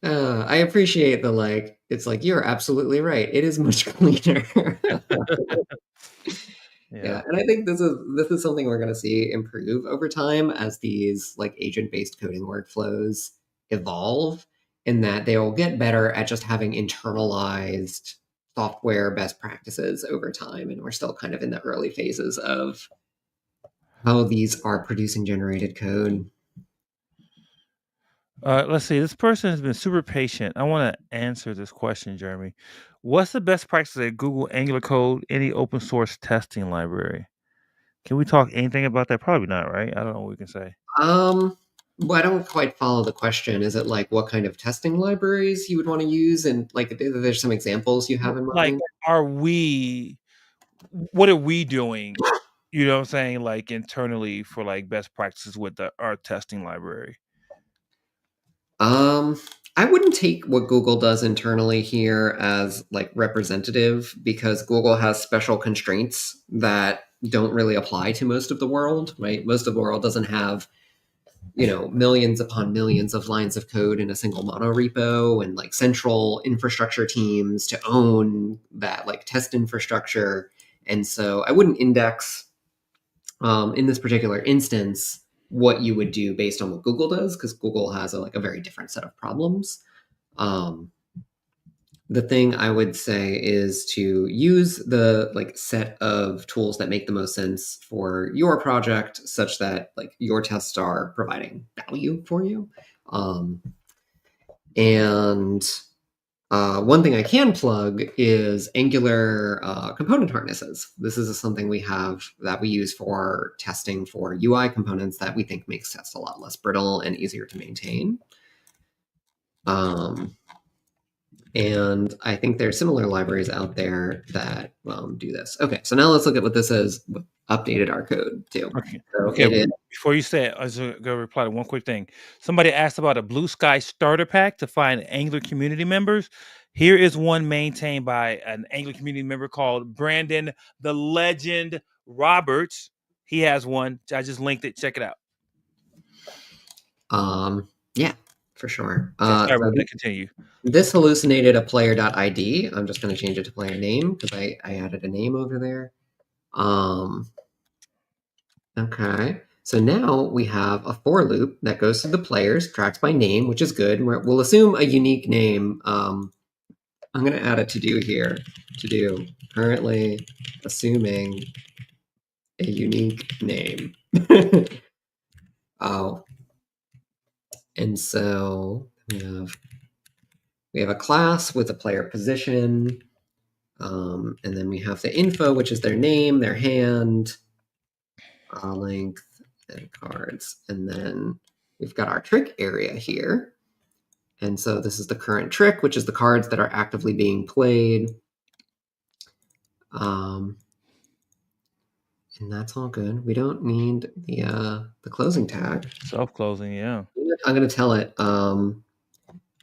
I appreciate the like, it's like, you're absolutely right. It is much cleaner. Yeah, and I think this is something we're going to see improve over time as these like agent-based coding workflows evolve, in that they will get better at just having internalized software best practices over time. And we're still kind of in the early phases of how these are producing generated code. Let's see. This person has been super patient. I want to answer this question, Jeremy. What's the best practice at Google Angular code, any open source testing library? Can we talk anything about that? Probably not, right? I don't know what we can say. Well, I don't quite follow the question. Is it like what kind of testing libraries you would want to use? And like, there's some examples you have in Like, mind? are we what are we doing? You know what I'm saying? Like internally for like best practices with our testing library. Um, I wouldn't take what Google does internally here as like representative because Google has special constraints that don't really apply to most of the world, right? Most of the world doesn't have, millions upon millions of lines of code in a single monorepo and like central infrastructure teams to own that like test infrastructure. And so I wouldn't index in this particular instance what you would do based on what Google does because Google has like a very different set of problems. Um, the thing I would say is to use the like set of tools that make the most sense for your project such that like your tests are providing value for you. And one thing I can plug is Angular component harnesses. This is something we have that we use for testing for UI components that we think makes tests a lot less brittle and easier to maintain. Um, and I think there are similar libraries out there that do this. Okay, so now let's look at what this is. Updated our code too. Okay. So Okay. it is. Before you say it, I was gonna reply to one quick thing. Somebody asked about a Blue Sky starter pack to find Angular community members. Here is one maintained by an Angular community member called Brandon the Legend Roberts. He has one. I just linked it. Check it out. Yeah, for sure. Okay, sorry So about that. Continue. this hallucinated a player.id. I'm just going to change it to player name because I added a name over there. Okay. So now we have a for loop that goes through the players, tracks by name, which is good. We'll assume a unique name. I'm going to add a to do here. To do currently assuming a unique name. Oh, and so we have a class with a player position, and then we have the info, which is their name, their hand, length, and cards, and then we've got our trick area here. And so this is the current trick, which is the cards that are actively being played. And that's all good. We don't need the closing tag. Self-closing, yeah. I'm going to tell it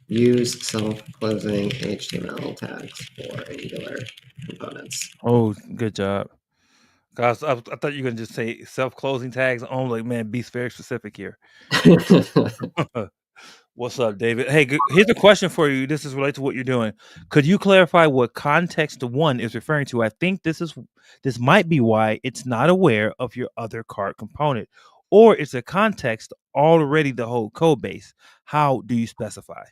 use self-closing HTML tags for Angular components. Oh, good job. Guys, I thought you were gonna just say self-closing tags only. Man, be very specific here. What's up, David? Hey, here's a question for you. This is related to what you're doing. Could you clarify what context one is referring to? I think this might be why it's not aware of your other card component, or it's a context already the whole code base. How do you specify?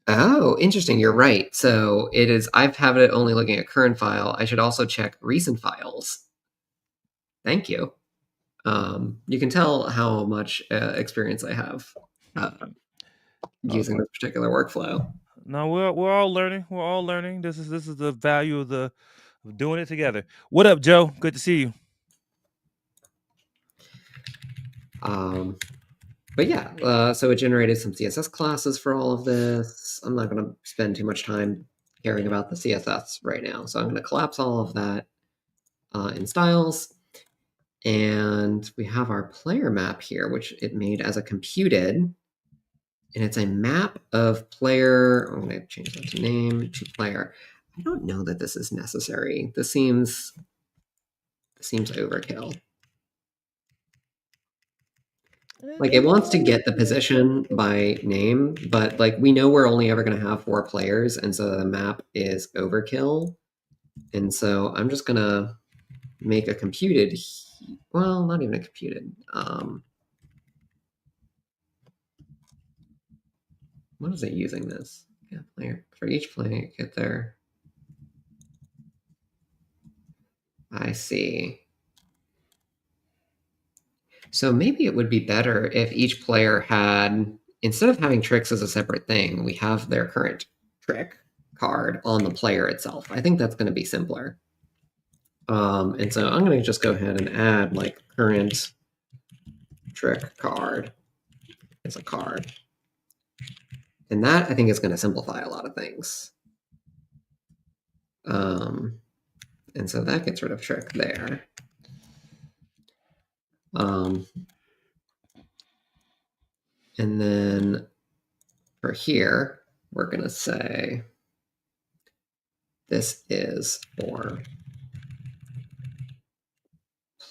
Oh, interesting. You're right. So it is. I've had it only looking at current file. I should also check recent files. Thank you. You can tell how much experience I have uh, using this particular workflow. No, we're all learning. We're all learning. This is the value of doing it together. What up, Joe? Good to see you. But yeah, so it generated some CSS classes for all of this. I'm not going to spend too much time caring about the CSS right now. So I'm going to collapse all of that in styles. And we have our player map here, which it made as a computed. And it's a map of player. I'm going to change that to name to player. I don't know that this is necessary. This seems overkill. Like it wants to get the position by name, but like we know we're only ever going to have 4 players, and so the map is overkill. And so I'm just going to make a computed, well, not even a computed. What is it using this? Yeah, player for each player get there. I see. So maybe it would be better if each player had, instead of having tricks as a separate thing, we have their current trick. card on the player itself. I think that's going to be simpler. And so I'm going to just go ahead and add like current trick card as a card. And that I think is going to simplify a lot of things. And so that gets rid of trick there. And then for here, we're going to say this is for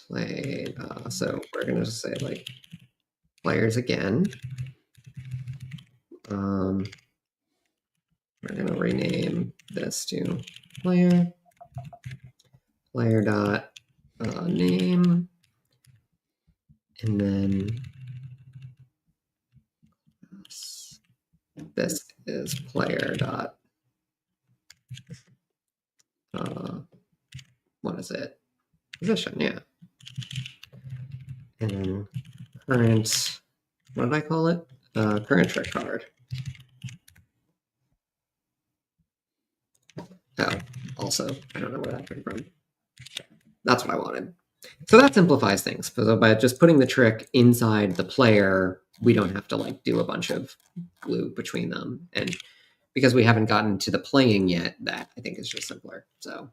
play. So we're going to say like players again. We're going to rename this to player dot name, and then this is player dot what is it? Position, yeah. And then current, what did I call it? Current trick card. Oh, also, I don't know where that came from. That's what I wanted. So that simplifies things. So by just putting the trick inside the player, we don't have to like do a bunch of glue between them. And because we haven't gotten to the playing yet, that I think is just simpler. So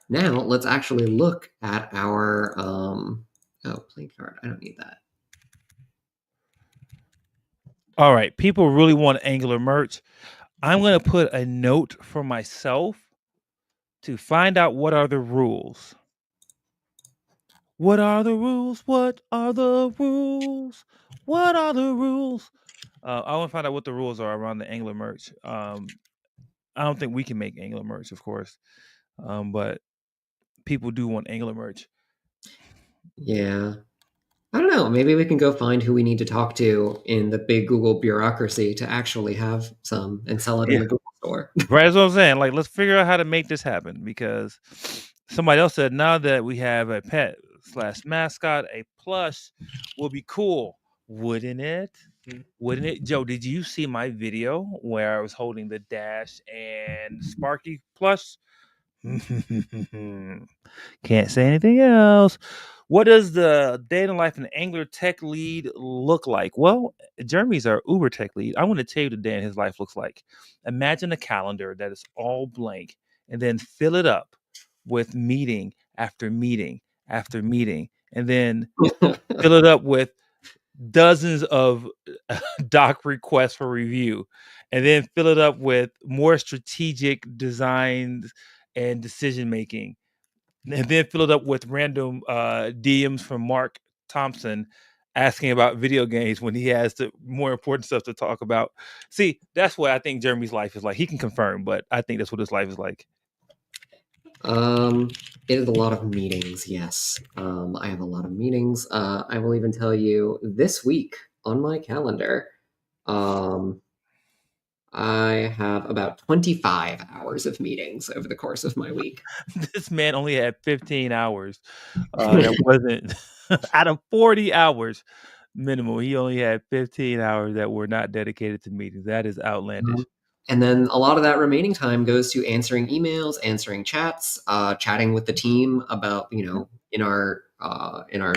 now let's actually look at our play card. I don't need that. All right, people really want Angular merch. I'm going to put a note for myself to find out what are the rules. What are the rules? What are the rules? What are the rules? I want to find out what the rules are around the Angular merch. I don't think we can make Angular merch, of course, but people do want Angular merch. Yeah. I don't know. Maybe we can go find who we need to talk to in the big Google bureaucracy to actually have some and sell it in the Google store. Right, that's what I'm saying. Like, let's figure out how to make this happen, because somebody else said now that we have a pet / mascot, a plush will be cool, wouldn't it? Wouldn't it? Joe, did you see my video where I was holding the Dash and Sparky plush? Can't say anything else. What does the day in the life of an Angular tech lead look like? Well, Jeremy's our Uber tech lead. I want to tell you the day in his life looks like. Imagine a calendar that is all blank, and then fill it up with meeting after meeting after meeting, and then fill it up with dozens of doc requests for review, and then fill it up with more strategic designs and decision making, and then fill it up with random DMs from Mark Thompson asking about video games when he has the more important stuff to talk about. See, that's what I think Jeremy's life is like. He can confirm, but I think that's what his life is like. It is a lot of meetings, yes. I have a lot of meetings. I will even tell you this week on my calendar, I have about 25 hours of meetings over the course of my week. This man only had 15 hours. That wasn't out of 40 hours minimum. He only had 15 hours that were not dedicated to meetings. That is outlandish. And then a lot of that remaining time goes to answering emails, answering chats, chatting with the team about, in our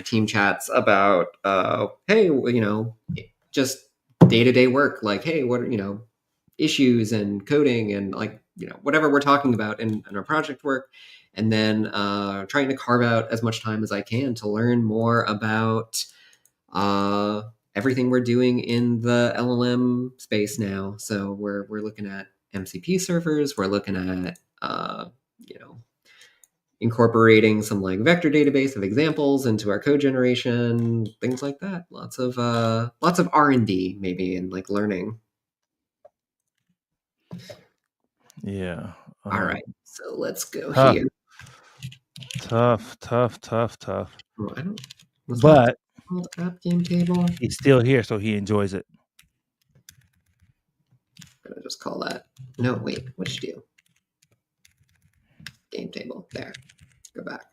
team chats about, hey, just day-to-day work, like, hey, what are, issues and coding and like, whatever we're talking about in our project work. And then trying to carve out as much time as I can to learn more about everything we're doing in the LLM space now. So we're looking at MCP servers. We're looking at incorporating some like vector database of examples into our code generation, things like that. Lots of R&D maybe and like learning. Yeah. All right, so let's go tough, here. Tough. Oh, I don't. Was But that called app game table? he's still here, so he enjoys it. I'm gonna just call that. No, wait. What did you do? Game table. There. Go back.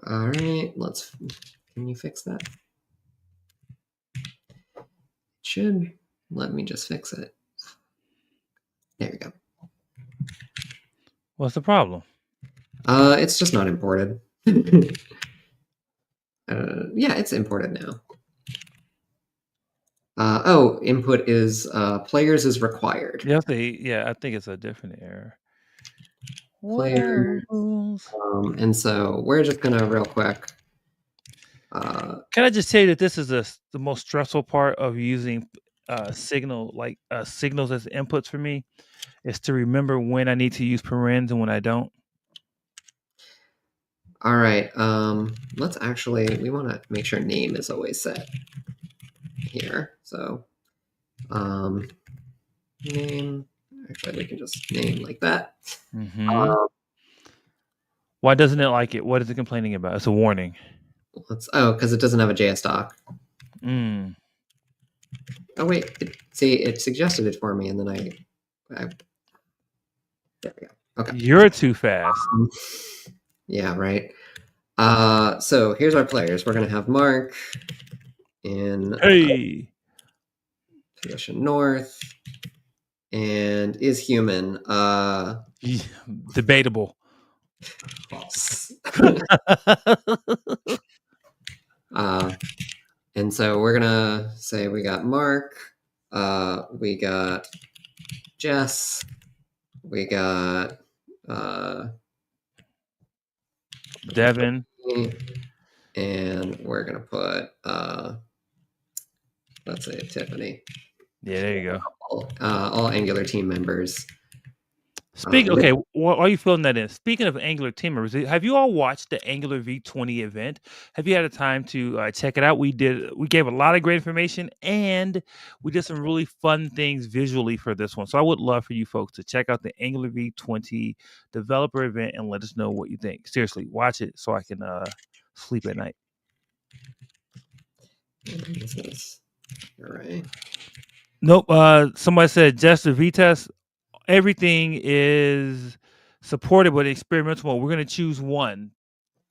All right. Can you fix that? It should Let me just fix it. There you go. What's the problem? It's just not imported. Yeah, it's imported now. Oh, input is players is required. Yeah, I think it's a different error. Players. And so we're just gonna real quick. Can I just tell you that this is the most stressful part of using signals as inputs for me is to remember when I need to use parens and when I don't. All right. Let's actually, we want to make sure name is always set here. So, name. Actually, we can just name like that. Mm-hmm. Why doesn't it like it? What is it complaining about? It's a warning. Because it doesn't have a JS doc. Mm. Oh wait, it suggested it for me, and then I there we go. Okay. You're too fast. Yeah, right. So here's our players. We're gonna have Mark in position north, and is human. Debatable. False. And so we're gonna say we got Mark, we got Jess, we got Devin, and we're gonna put let's say Tiffany. Yeah, there you go. All Angular team members. Okay, why are you filling that in? Speaking of Angular team members, have you all watched the Angular V20 event? Have you had a time to check it out? We gave a lot of great information, and we did some really fun things visually for this one. So I would love for you folks to check out the Angular V20 developer event and let us know what you think. Seriously, watch it so I can sleep at night. All right. Nope. Somebody said just the V-test. Everything is supported with experimental mode. We're going to choose one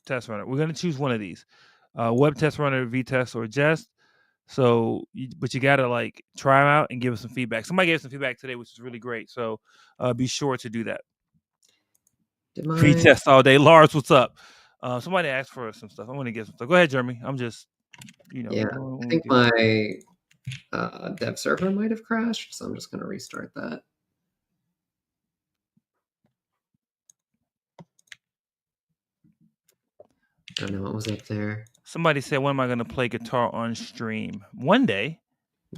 test runner. We're going to choose one of these, web test runner, V-test, or Jest. So, but you got to try them out and give us some feedback. Somebody gave us some feedback today, which is really great. So be sure to do that. V-test all day. Lars, what's up? Somebody asked for some stuff. I'm going to get some stuff. Go ahead, Jeremy. I'm just, Yeah, I think my dev server might have crashed, so I'm just going to restart that. I don't know what was up there. Somebody said, when am I going to play guitar on stream? One day.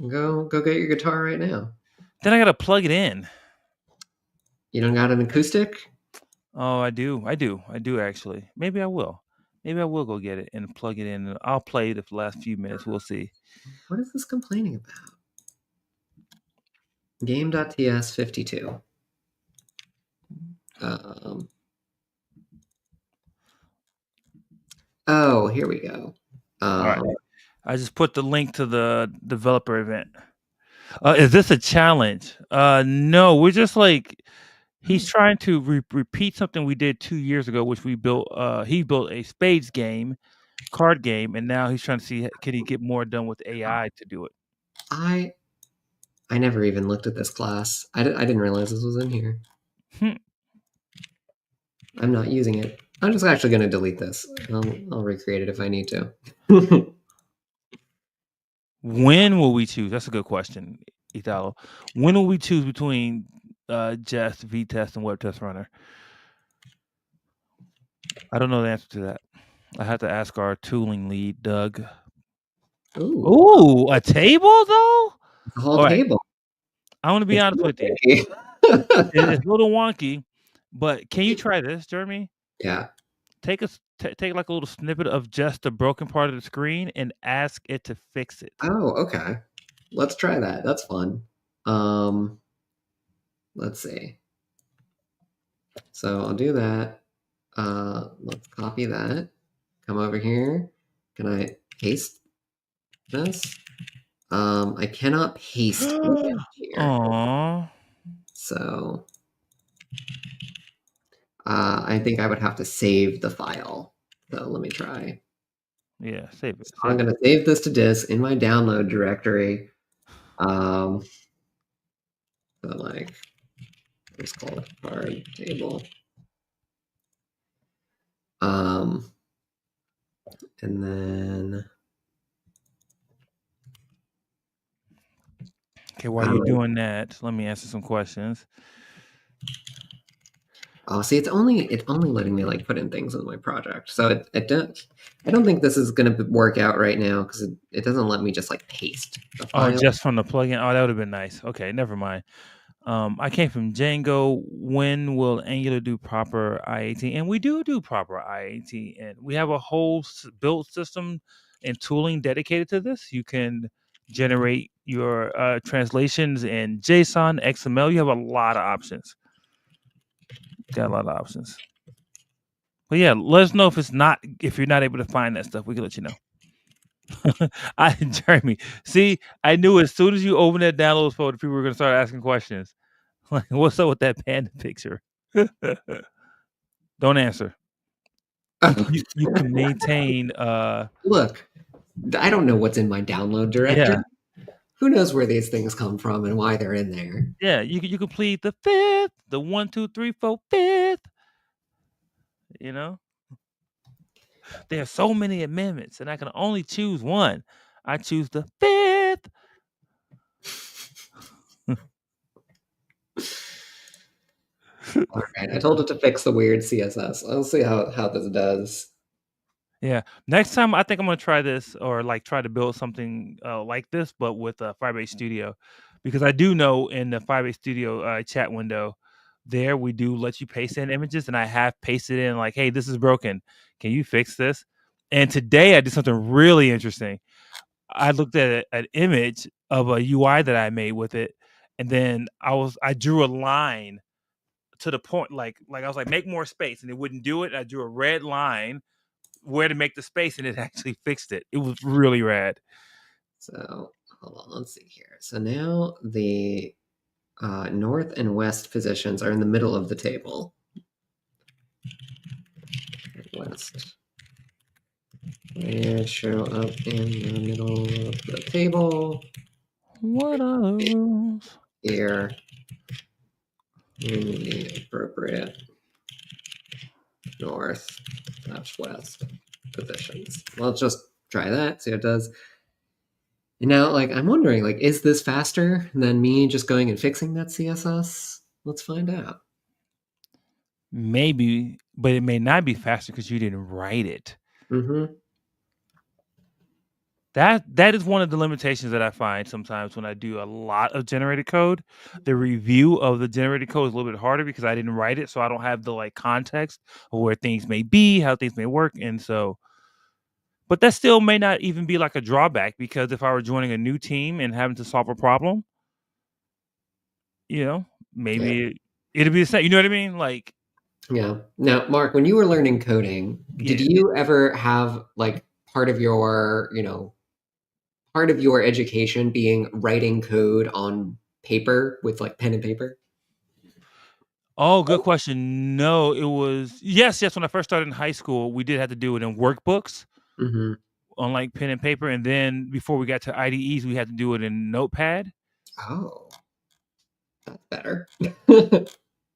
Go get your guitar right now. Then I got to plug it in. You don't got an acoustic? Oh, I do actually. Maybe I will. Maybe I will go get it and plug it in. I'll play the last few minutes. We'll see. What is this complaining about? Game.ts 52. Oh, here we go. All right. I just put the link to the developer event. Is this a challenge? No, we're just he's trying to repeat something we did 2 years ago, which we built. He built a spades game, card game, and now he's trying to see can he get more done with AI to do it. I never even looked at this class. I didn't realize this was in here. I'm not using it. I'm just actually going to delete this. I'll recreate it if I need to. When will we choose? That's a good question, Italo. When will we choose between Jest, V-test, and Web Test Runner? I don't know the answer to that. I have to ask our tooling lead, Doug. Ooh, a table though? A whole table. I want to be honest with you. It's a little wonky, but can you try this, Jeremy? Yeah. Take a little snippet of just the broken part of the screen and ask it to fix it. Oh, okay. Let's try that. That's fun. Let's see. So I'll do that. Let's copy that. Come over here. Can I paste this? I cannot paste it here. Aww. So I think I would have to save the file. So let me try. Yeah, save it. I'm going to save this to disk in my download directory. Um, so like, let's call it card table. And then Okay, while you're doing that, let me answer some questions. oh, see, it's only letting me like put in things in my project. So I don't think this is gonna work out right now because it doesn't let me just like paste the Oh, file. just from the plugin. Oh, that would have been nice. Okay, never mind. I came from Django. When will Angular do proper IAT? And we do proper IAT, and we have a whole build system and tooling dedicated to this. You can generate your translations in JSON, XML. You have a lot of options. Got a lot of options. But yeah, let us know if you're not able to find that stuff. We can let you know. Jeremy, see, I knew as soon as you open that downloads folder, people were gonna start asking questions. Like, what's up with that panda picture? Don't answer. You can maintain Look, I don't know what's in my download yeah. directory. Who knows where these things come from and why they're in there? Yeah, you can plead the fifth, the 1, 2, 3, 4, fifth. You know? There are so many amendments, and I can only choose one. I choose the fifth. All right, I told it to fix the weird CSS. I'll see how this does. Yeah. Next time, I think I'm gonna try this or like try to build something like this, but with Firebase Studio, because I do know in the Firebase Studio chat window, there we do let you paste in images, and I have pasted in like, "Hey, this is broken. Can you fix this?" And today I did something really interesting. I looked at an image of a UI that I made with it, and then I drew a line to the point, like I was like, "Make more space," and it wouldn't do it. I drew a red line where to make the space, and it actually fixed it. It was really rad. So hold on, let's see here. So now the north and west positions are in the middle of the table. West. And show up in the middle of the table. What are the rules? Here in the appropriate north/west positions. Well, let's just try that, see how it does. And now, like, I'm wondering, like, is this faster than me just going and fixing that CSS? Let's find out. Maybe, but it may not be faster because you didn't write it. Mm-hmm. That is one of the limitations that I find sometimes when I do a lot of generated code. The review of the generated code is a little bit harder because I didn't write it, so I don't have the like context of where things may be, how things may work, and so. But that still may not even be like a drawback because if I were joining a new team and having to solve a problem, you know, Yeah. maybe it'd be the same. You know what I mean? Like, Yeah. Now, Mark, when you were learning coding, did yeah. you ever have like part of your education being writing code on paper with like pen and paper? Oh, good question. No, it was yes. When I first started in high school, we did have to do it in workbooks Mm-hmm. on like pen and paper, and then before we got to IDEs, we had to do it in Notepad. Oh, that's better.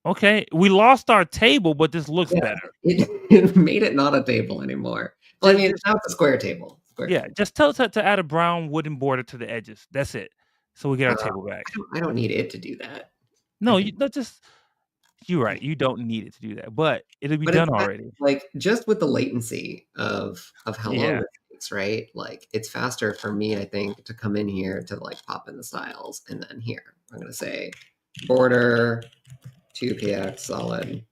Okay, we lost our table, but this looks Yeah, better. it made it not a table anymore. Well, I mean, Just now it's a square table. Square yeah, table. just tell us to add a brown wooden border to the edges. That's it. So we get our table back. I don't need it to do that. I No, can, you not just you're right. You don't need it to do that, but it'll be but it's done already. like just with the latency of how long Yeah. this takes, right? Like it's faster for me, I think, to come in here to like pop in the styles, and then here I'm gonna say border 2px solid.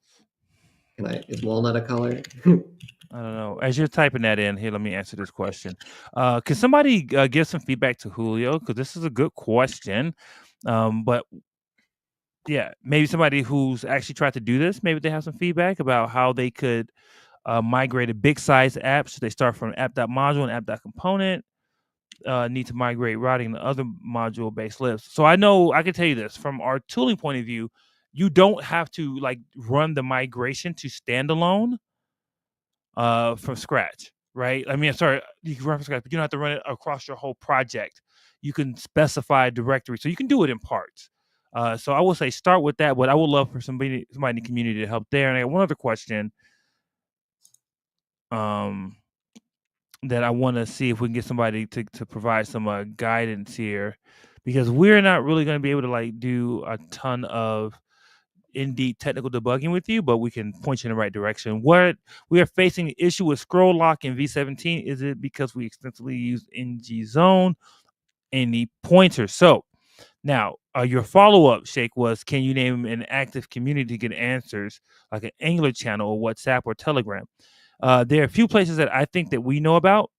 Is walnut a color? I don't know. As you're typing that in here, let me answer this question. Can somebody give some feedback to Julio? Because this is a good question. But yeah, maybe somebody who's actually tried to do this, maybe they have some feedback about how they could migrate a big size app. Should they start from app.module and app.component? Need to migrate routing to other module based lists. So I know I can tell you this from our tooling point of view, you don't have to like run the migration to standalone from scratch, right? I mean, sorry, you can run from scratch, but you don't have to run it across your whole project. You can specify a directory, so you can do it in parts. So I will say start with that, but I would love for somebody in the community to help there. And I got one other question um, that I want to see if we can get somebody to provide some guidance here, because we're not really going to be able to like do a ton of in-deep technical debugging with you, but we can point you in the right direction. What we are facing an issue with scroll lock in V17. Is it because we extensively use NG Zone and the pointer? So now, your follow-up, Shake, was can you name an active community to get answers like an Angular channel or WhatsApp or Telegram? There are a few places that I think that we know about.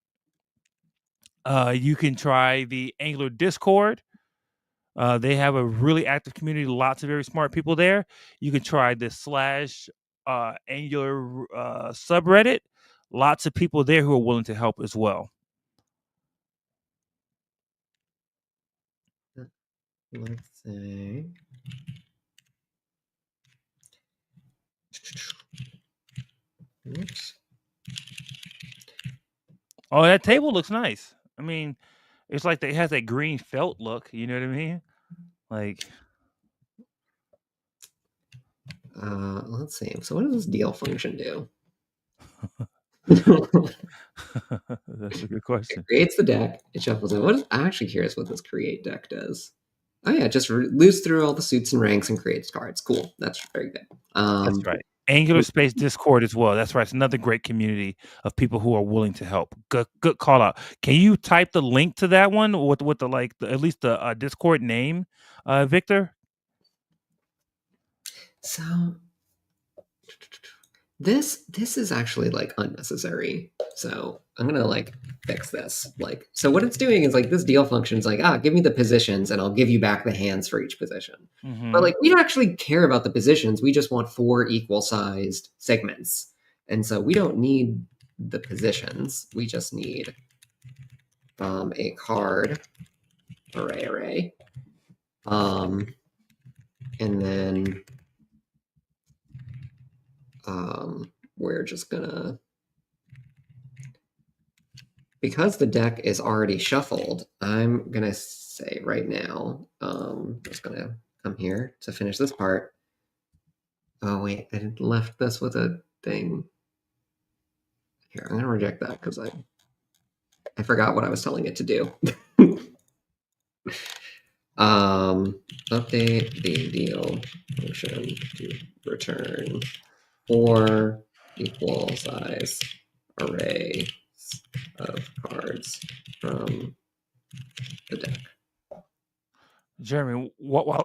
You can try the Angular Discord. They have a really active community, lots of very smart people there. You can try the slash Angular subreddit. Lots of people there who are willing to help as well. Let's see. Oops. Oh, that table looks nice. I mean, it's like it has that green felt look. You know what I mean? Like, Let's see. So what does this deal function do? that's a good It question. creates the deck. It shuffles it. I'm actually curious what this create deck does. Oh yeah, just moves through all the suits and ranks and creates cards. Cool. That's very good. That's right. Angular Space Discord as well. That's right. It's another great community of people who are willing to help. Good call out. Can you type the link to that one with the like at least the Discord name, Victor? So this is actually like unnecessary. So I'm gonna like fix this. Like, so what it's doing is like this deal function is like, give me the positions and I'll give you back the hands for each position. But like we don't actually care about the positions. We just want 4 equal sized segments. And so we don't need the positions. We just need a card array. And then we're just gonna, because the deck is already shuffled, I'm gonna say right now, I'm just gonna come here to finish this part. Oh wait, I left this with a thing. Here, I'm gonna reject that because I forgot what I was telling it to do. Update the deal function to return 4 equal size arrays of cards from the deck. Jeremy, while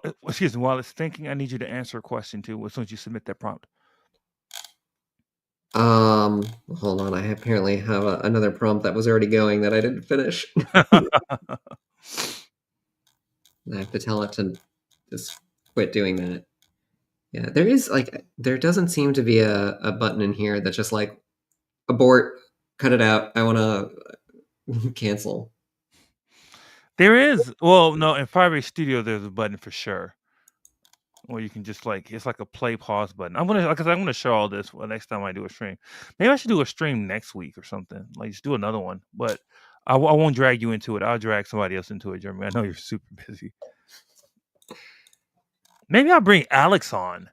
it's thinking, I need you to answer a question too as soon as you submit that prompt. Hold on. I apparently have another prompt that was already going that I didn't finish. I have to tell it to just quit doing that. Yeah, there doesn't seem to be a button in here that's just like abort, cut it out. I want to cancel. There is, well, no, in Firebase Studio, there's a button for sure. Or you can just like it's like a play pause button. I'm gonna show all this next time I do a stream. Maybe I should do a stream next week or something. Like just do another one. But I won't drag you into it. I'll drag somebody else into it, Jeremy. I know you're super busy. Maybe I'll bring Alex on.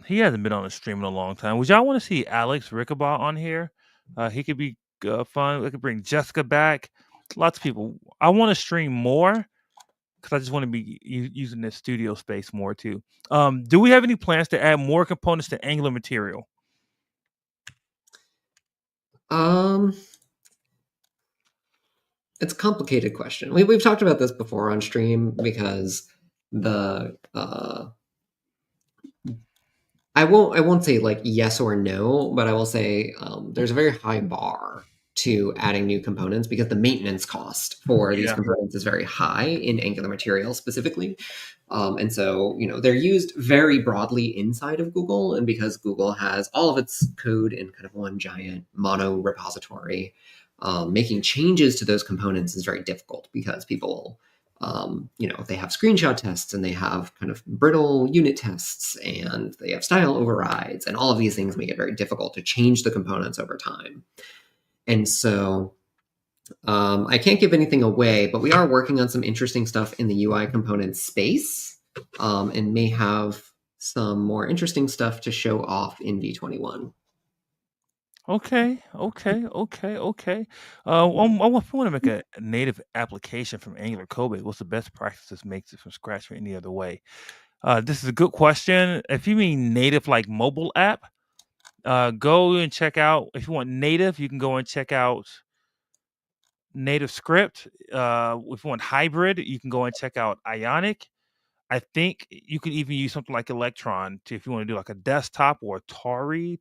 He hasn't been on a stream in a long time. Would y'all want to see Alex Rickabaugh on here? He could be fun. We could bring Jessica back. Lots of people. I want to stream more because I just want to be using this studio space more too. Do we have any plans to add more components to Angular material? It's a complicated question. We've talked about this before on stream because the I won't say like yes or no, but I will say there's a very high bar to adding new components because the maintenance cost for these components is very high in Angular material specifically. And so, they're used very broadly inside of Google. And because Google has all of its code in kind of one giant mono repository, making changes to those components is very difficult because people, they have screenshot tests and they have kind of brittle unit tests and they have style overrides and all of these things make it very difficult to change the components over time. And so I can't give anything away, but we are working on some interesting stuff in the UI component space, and may have some more interesting stuff to show off in V21. Okay, okay, okay, okay. I want to make a native application from Angular code. What's the best practices makes it from scratch or any other way? This is a good question. If you mean native like mobile app, go and check out. If you want native, you can go and check out native script. If you want hybrid, you can go and check out Ionic. I think you can even use something like Electron to if you want to do like a desktop or Tarui.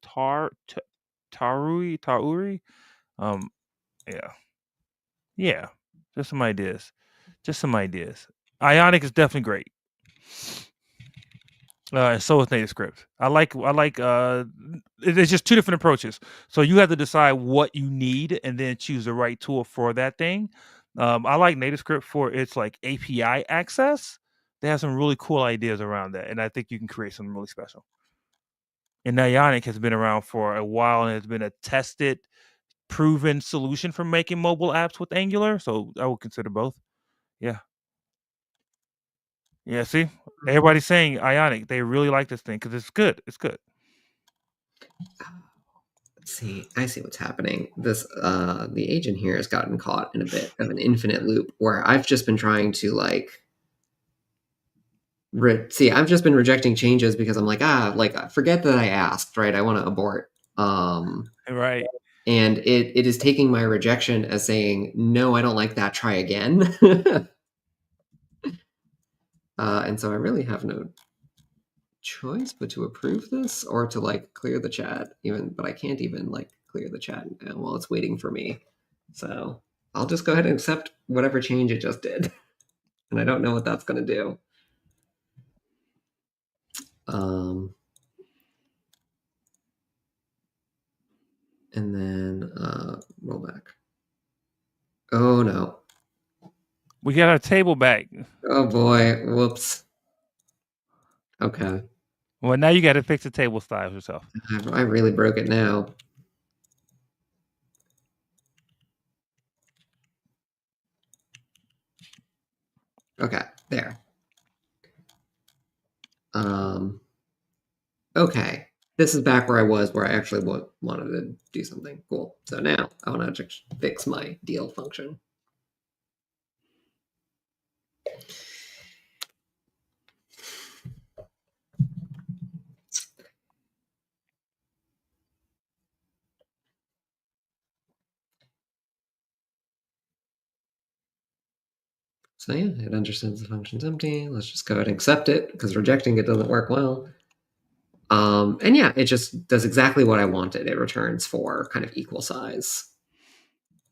Um, yeah, yeah. Just some ideas. Just some ideas. Ionic is definitely great. And so is native script. There's just two different approaches. So you have to decide what you need and then choose the right tool for that thing. I like native script for its like API access. They have some really cool ideas around that, and I think you can create something really special. And Ionic has been around for a while and has been a tested, proven solution for making mobile apps with Angular. So I would consider both. Yeah. Yeah. See, everybody's saying Ionic. They really like this thing because it's good. It's good. Let's see, I see what's happening. This the agent here has gotten caught in a bit of an infinite loop where I've just been trying to like I've just been rejecting changes because I'm like forget that I asked, right? I want to abort. Right. And it is taking my rejection as saying, no, I don't like that, try again. And so I really have no choice but to approve this or to like clear the chat, but I can't even like clear the chat while it's waiting for me. So I'll just go ahead and accept whatever change it just did. And I don't know what that's going to do. And then roll back. Oh no. We got our table back. Oh boy. Whoops. Okay. Well, now you got to fix the table styles yourself. I really broke it now. Okay, there. Okay. This is back where I was, where I actually wanted to do something cool. So now I want to fix my deal function. So yeah, it understands the function's empty. Let's just go ahead and accept it because rejecting it doesn't work well. And yeah, it just does exactly what I wanted. It returns 4 kind of equal size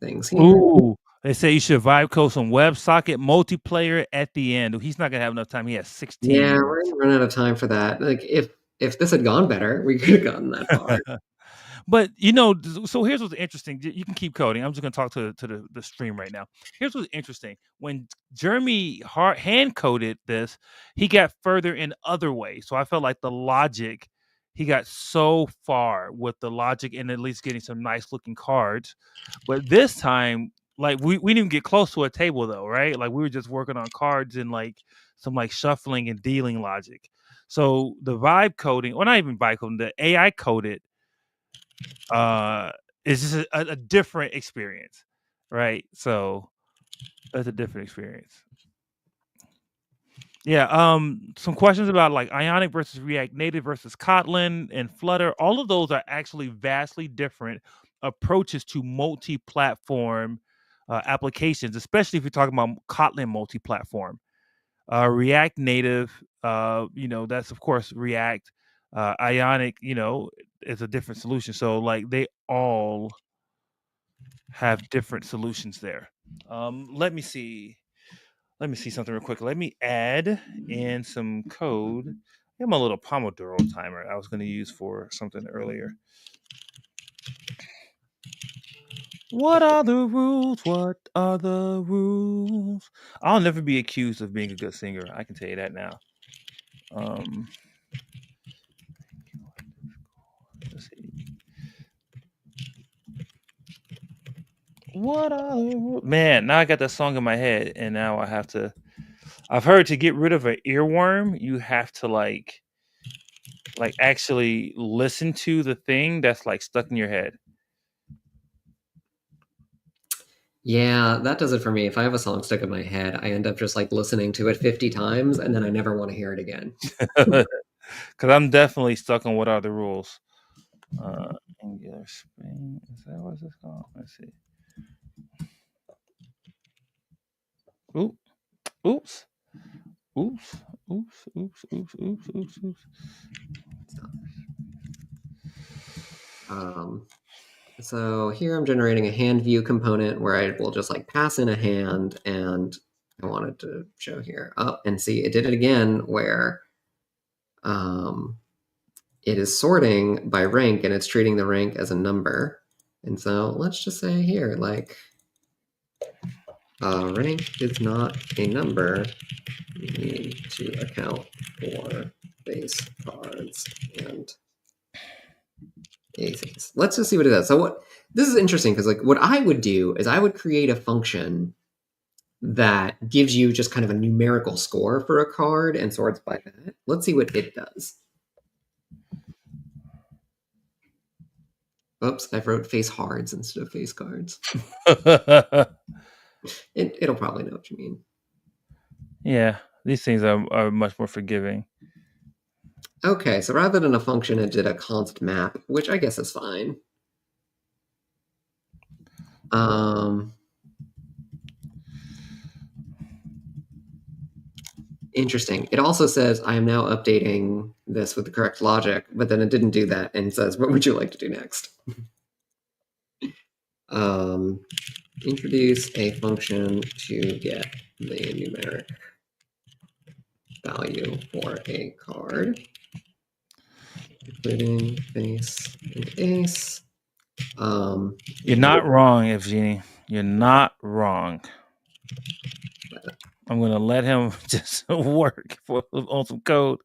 things here. Ooh, they say you should vibe code some WebSocket multiplayer at the end. He's not gonna have enough time. He has 16 Yeah, we're minutes. gonna run out of time for that. Like if this had gone better, we could have gotten that far. But so here's what's interesting. You can keep coding. I'm just gonna talk to the stream right now. Here's what's interesting. When Jeremy hand coded this, he got further in other ways. So I felt like the logic, he got so far with the logic and at least getting some nice looking cards. But this time, like we didn't get close to a table though, right? Like we were just working on cards and like some like shuffling and dealing logic. So the vibe coding, or not even vibe coding, the AI coded it's just a different experience, right? So that's a different experience. Yeah. Some questions about like Ionic versus React Native versus Kotlin and Flutter. All of those are actually vastly different approaches to multi-platform applications, especially if you're talking about Kotlin multi-platform. React Native, that's of course React. Ionic, is a different solution. So like they all have different solutions there. Let me see. Let me see something real quick. Let me add in some code. I have my little Pomodoro timer I was going to use for something earlier. What are the rules? What are the rules? I'll never be accused of being a good singer. I can tell you that now. Let's see. What are the man? Now I got that song in my head, and now I have to. I've heard to get rid of an earworm, you have to like actually listen to the thing that's like stuck in your head. Yeah, that does it for me. If I have a song stuck in my head, I end up just like listening to it 50 times and then I never want to hear it again. Because I'm definitely stuck on what are the rules. Angular spring. Is that what's this called? Let's see. Oop, oops, oops, oops, oops, oops, oops, oops, oops. Um, so here I'm generating a hand view component where I will just like pass in a hand, and I wanted to show here. Oh, and see, it did it again where um, it is sorting by rank and it's treating the rank as a number. And so let's just say here, like, rank is not a number. We need to account for base cards and aces. Let's just see what it does. So what this is interesting because like what I would do is I would create a function that gives you just kind of a numerical score for a card and sorts by that. Let's see what it does. Oops, I wrote face hards instead of face cards. It'll probably know what you mean. Yeah, these things are much more forgiving. Okay, so rather than a function, it did a const map, which I guess is fine. Interesting. It also says, I am now updating this with the correct logic, but then it didn't do that and says, what would you like to do next? Introduce a function to get the numeric value for a card, including face and ace. You're not wrong, Evgeny. You're not wrong. I'm gonna let him just work on some code.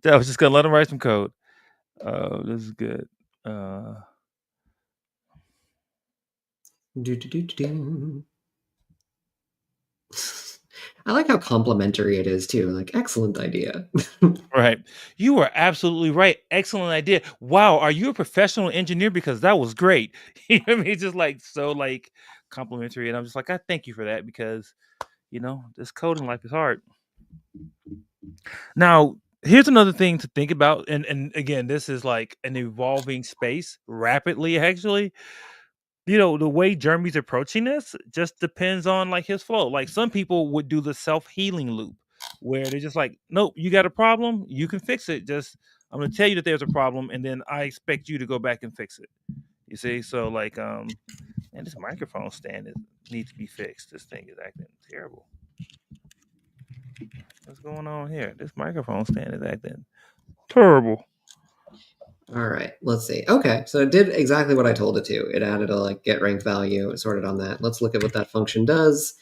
I was just gonna let him write some code. This is good. I like how complimentary it is too. Like, excellent idea. Right. You were absolutely right. Excellent idea. Wow, are you a professional engineer? Because that was great. You know what I mean? Just like so like complimentary. And I'm just like, I thank you for that because this coding life is hard. Now, here's another thing to think about. And again, this is like an evolving space rapidly, actually. The way Jeremy's approaching this just depends on like his flow. Like some people would do the self-healing loop where they're just like, nope, you got a problem, you can fix it. Just I'm gonna tell you that there's a problem, and then I expect you to go back and fix it. You see? So like and this microphone stand needs to be fixed. This thing is acting terrible. What's going on here? This microphone stand is acting terrible. All right, let's see. Okay, so it did exactly what I told it to. It added a like get rank value, sorted on that. Let's look at what that function does.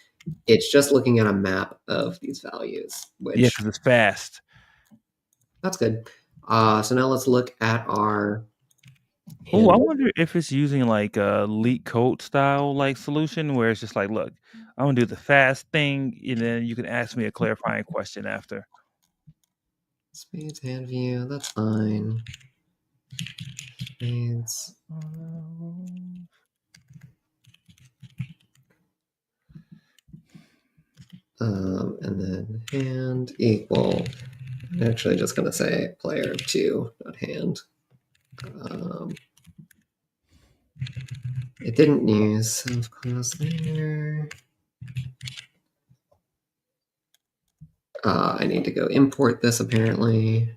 It's just looking at a map of these values, Yeah, which because it's fast. that's good. So now let's look at our Oh, I handle. wonder if it's using like a leak code style like solution where it's just like, look, I'm gonna do the fast thing, and then you can ask me a clarifying question after. Spades hand view, that's fine. Spades. And then hand equal. I'm actually just going to say player of 2, not hand. It didn't use self-class there. I need to go import this apparently.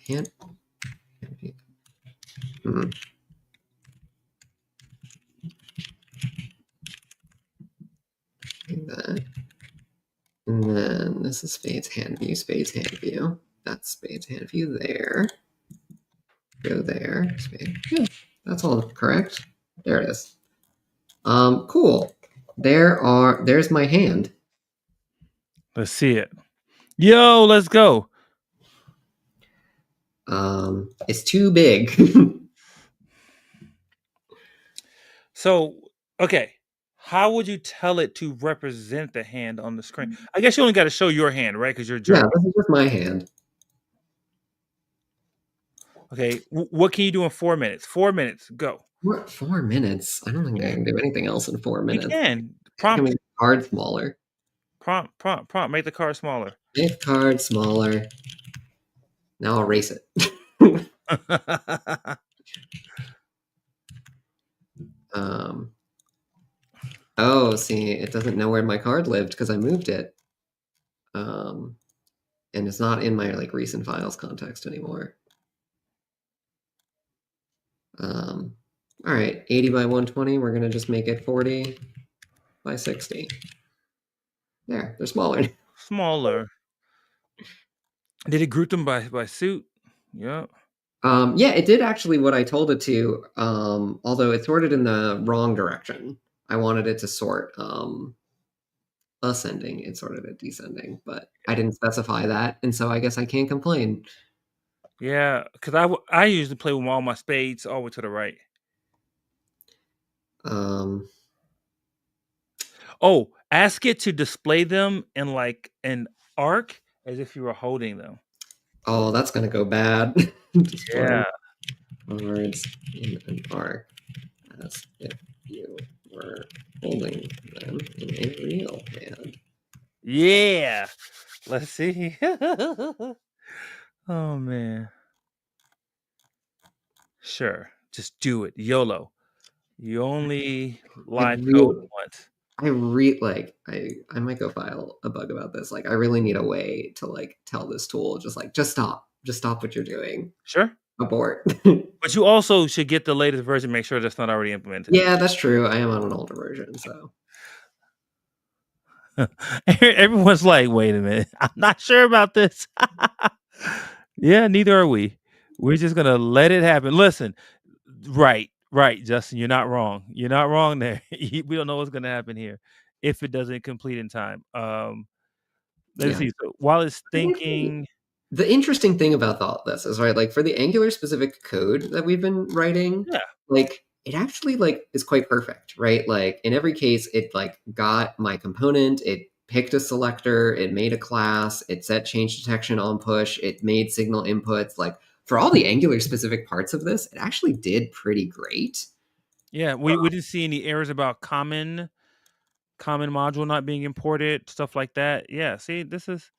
Hand. Hmm. That. And then this is spades hand view, spades hand view. That's spades hand view there. Go there. Spade. Yeah, that's all correct. There it is. Cool. There's my hand. Let's see it. Yo, let's go. It's too big. So, okay, how would you tell it to represent the hand on the screen? I guess you only got to show your hand, right? Because you're Yeah, German. this is just my hand. Okay, what can you do in 4 minutes? 4 minutes, go. What, 4 minutes? I don't think I Yeah, can do anything else in four you minutes. can I think I prompt, make the card smaller. prompt. Make the card smaller. Make the card smaller. Now I'll erase it. um, oh, see, it doesn't know where my card lived because I moved it. Um, and it's not in my like recent files context anymore. Um, all right, 80 by 120. We're gonna just make it 40 by 60. There, they're smaller. Smaller. Did it group them by suit? Yeah. Yeah, it did actually what I told it to. Although it sorted in the wrong direction. I wanted it to sort ascending. It sorted it descending, but I didn't specify that, and so I guess I can't complain. Yeah, because I usually play with all my spades all the way to the right. Um, Oh, ask it to display them in like an arc as if you were holding them. oh, that's gonna go bad. Display Yeah. cards in an arc as if you were holding them in a real hand. Yeah. Let's see. Oh man. Sure. Just do it. YOLO. You only I live code really once. I might go file a bug about this. Like I really need a way to like tell this tool just stop. Just stop what you're doing. Sure. Abort. But you also should get the latest version, make sure that's not already implemented. Yeah, that's true. I am on an older version, so Everyone's like, wait a minute. I'm not sure about this. Yeah, neither are we. We're just gonna let it happen. Listen, right, Justin. You're not wrong. You're not wrong there. We don't know what's gonna happen here if it doesn't complete in time. Let's yeah. see. So while it's I think thinking, the interesting thing about all this is right, like for the Angular specific code that we've been writing, yeah, like it actually like is quite perfect, right? Like in every case, it like got my component, it picked a selector, it made a class, it set change detection on push, it made signal inputs. Like for all the Angular specific parts of this, it actually did pretty great. yeah, we didn't see any errors about common module not being imported, stuff like that. Yeah, see, this is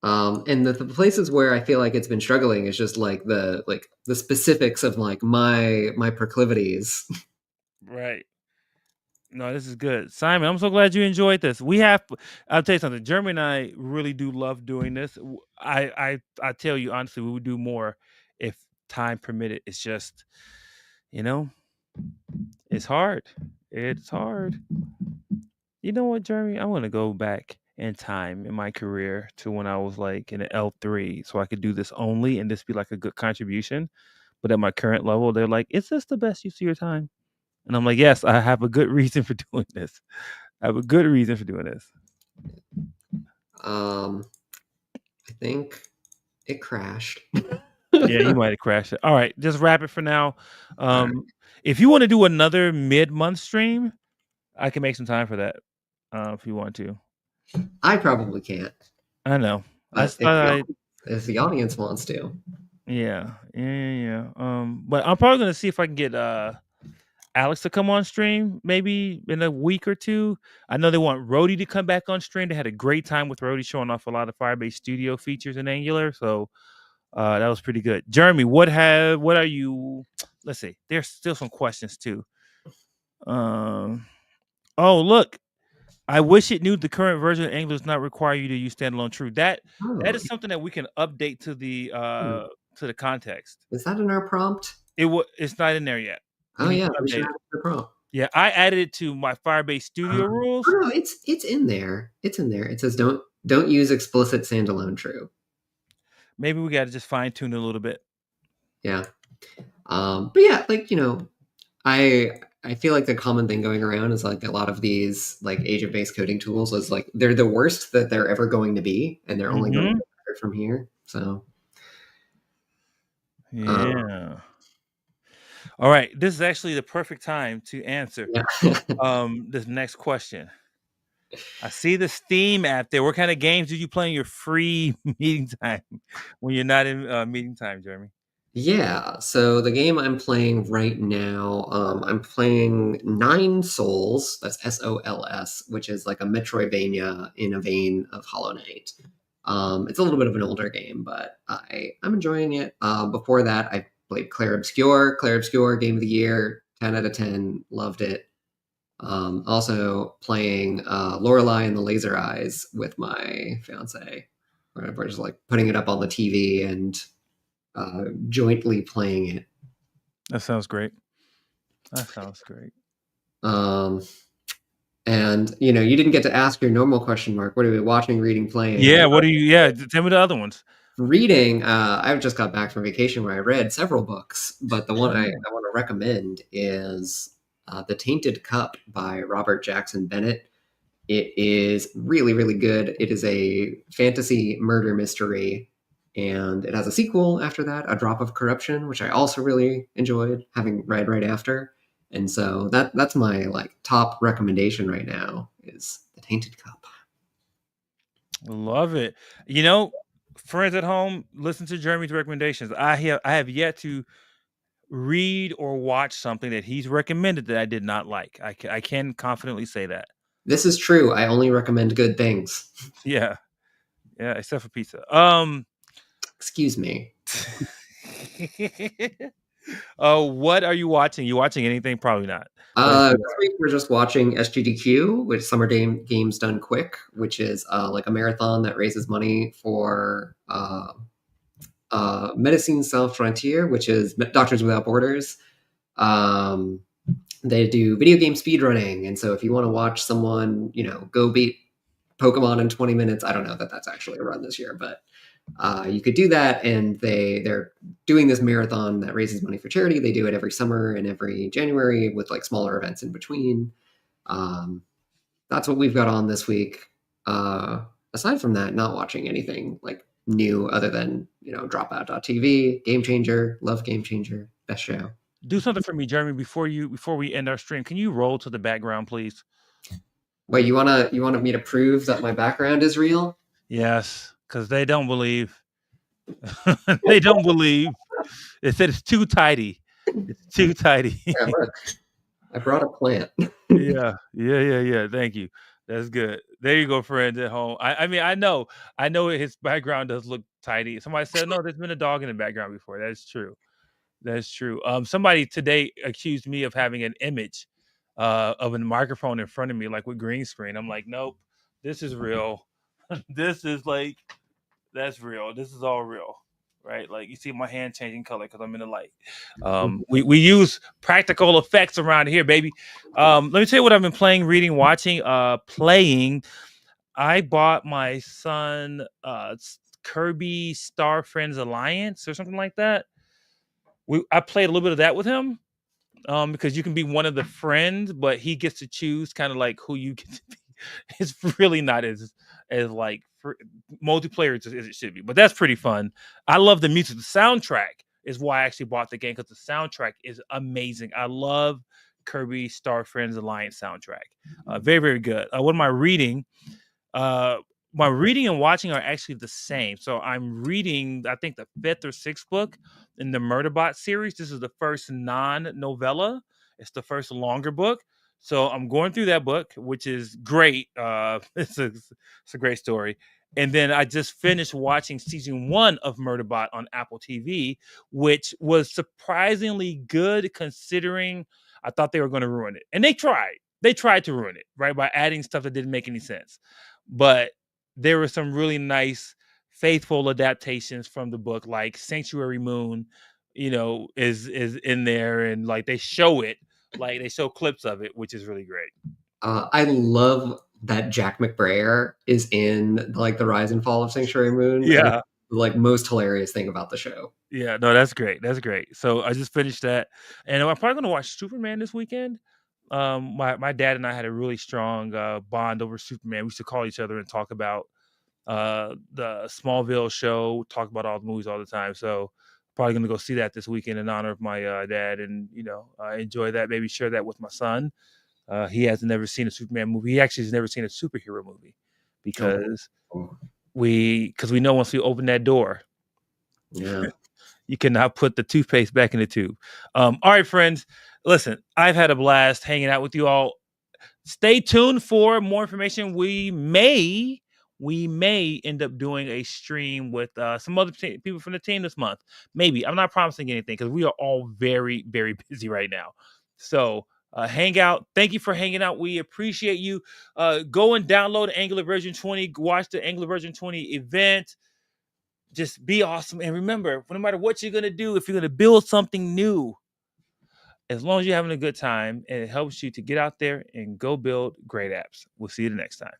And the places where I feel like it's been struggling is just like the specifics of like my proclivities. right. No, this is good. Simon, I'm so glad you enjoyed this. I'll tell you something. Jeremy and I really do love doing this. I tell you honestly, we would do more if time permitted. It's just, you know, it's hard. It's hard. You know what, Jeremy? I want to go back in time in my career to when I was like in an L3 so I could do this only and this be like a good contribution. But at my current level, they're like, is this the best use of your time? And I'm like, yes, I have a good reason for doing this. I have a good reason for doing this. I think it crashed. Yeah, you might have crashed it. All right, just wrap it for now. All right. If you want to do another mid-month stream, I can make some time for that. If you want to. I probably can't, I know. I but just thought if the audience wants to, yeah. But I'm probably gonna see if I can get Alex to come on stream maybe in a week or two. I know they want Rody to come back on stream. They had a great time with Rody showing off a lot of Firebase Studio features in Angular. So that was pretty good. Jeremy, what are you? Let's see. There's still some questions too. Oh look, I wish it knew the current version of Angular does not require you to use standalone true. That oh, is something that we can update hmm. to the context. Is that in our prompt? It's not in there yet. We Oh need yeah, to we update should it. add it to the prompt. Yeah, I added it to my Firebase Studio Oh rules. no, it's in there. It's in there. It says don't use explicit standalone true. Maybe we got to just fine tune it a little bit. Yeah. But yeah, like I feel like the common thing going around is like a lot of these like agent-based coding tools is like they're the worst that they're ever going to be, and they're only going to Mm-hmm. get better from here. So Yeah. All right, this is actually the perfect time to answer Yeah. this next question. I see the Steam app there. What kind of games do you play in your free meeting time when you're not in meeting time, Jeremy? Yeah, so the game I'm playing right now, I'm playing Nine Souls, that's SOLS, which is like a Metroidvania in a vein of Hollow Knight. It's a little bit of an older game, but I'm enjoying it. Before that, I played Clair Obscur. Clair Obscur, Game of the Year, 10 out of 10, loved it. Also playing Lorelei and the Laser Eyes with my fiance. We're just like putting it up on the TV and jointly playing it. That sounds great. That sounds great. Um, and you didn't get to ask your normal question, Mark. What are we watching, reading, playing? Yeah, what do you? Yeah, tell me the other ones. Reading, I've just got back from vacation where I read several books, but the one I Oh, want to recommend is The Tainted Cup by Robert Jackson Bennett. It is really, really good. It is a fantasy murder mystery, and it has a sequel after that, A Drop of Corruption, which I also really enjoyed, having read right after. And so that's my like top recommendation right now is The Tainted Cup. love it. Friends at home, listen to Jeremy's recommendations. I have yet to read or watch something that he's recommended that I did not like. I can confidently say that. This is true. I only recommend good things. Yeah, yeah, except for pizza. Excuse me. What are you watching? You watching anything? Probably not. But if you This week we're just watching SGDQ, which Summer Games Done Quick, which is like a marathon that raises money for Medicine Sans Frontier, which is Doctors Without Borders. Um, they do video game speedrunning, and so if you want to watch someone, go beat Pokemon in 20 minutes, I don't know that that's actually a run this year, but you could do that. And they're doing this marathon that raises money for charity. They do it every summer and every January with like smaller events in between. Um, that's what we've got on this week. Aside from that, not watching anything like new other than Dropout.tv, Game Changer, love Game Changer, best show. do something for me, Jeremy, before we end our stream. Can you roll to the background, please? Wait, you want me to prove that my background is real? Yes, because they don't believe. They don't believe. They said it's too tidy. It's too tidy. Yeah, look, I brought a plant. Yeah. Thank you. That's good. There you go, friends at home. I mean, I know his background does look tidy. Somebody said, no, there's been a dog in the background before. That's true. That's true. Somebody today accused me of having an image of a microphone in front of me, like with green screen. I'm like, nope, this is real. This is like that's real. This is all real, right? Like you see my hand changing color because I'm in the light. We use practical effects around here, baby. Let me tell you what I've been playing, reading, watching. Playing. I bought my son Kirby Star Friends Alliance or something like that. I played a little bit of that with him because you can be one of the friends, but he gets to choose kind of like who you get to be. It's really not as like multiplayer as it should be, but that's pretty fun. I love the music. The soundtrack is why I actually bought the game because the soundtrack is amazing. I love Kirby Star Friends Alliance soundtrack. Very very good. What am I reading? Uh, my reading and watching are actually the same. So I'm reading, I think, the fifth or sixth book in the Murderbot series. This is the first non-novella. It's the first longer book. So I'm going through that book, which is great. It's a great story. And then I just finished watching season 1 of Murderbot on Apple TV, which was surprisingly good considering I thought they were going to ruin it. And they tried. They tried to ruin it, right? By adding stuff that didn't make any sense. But there were some really nice, faithful adaptations from the book, like Sanctuary Moon, is in there, and like they show it, like they show clips of it, which is really great. I love that Jack McBrayer is in like the rise and fall of Sanctuary Moon. That is Yeah. the like most hilarious thing about the show. Yeah, no, that's great. That's great. So I just finished that, and I'm probably gonna watch Superman this weekend. My dad and I had a really strong bond over Superman. We used to call each other and talk about the Smallville show, talk about all the movies all the time. So Probably going to go see that this weekend in honor of my dad, and enjoy that. Maybe share that with my son. He has never seen a Superman movie. He actually has never seen a superhero movie Oh, because oh, we know once we open that door, yeah. you cannot put the toothpaste back in the tube. All right, friends. Listen, I've had a blast hanging out with you all. Stay tuned for more information. We may end up doing a stream with some other people from the team this month. Maybe. I'm not promising anything because we are all very, very busy right now. So hang out. Thank you for hanging out. We appreciate you. Go and download Angular version 20. Watch the Angular version 20 event. Just be awesome. And remember, no matter what you're going to do, if you're going to build something new, as long as you're having a good time and it helps you to get out there and go build great apps. We'll see you the next time.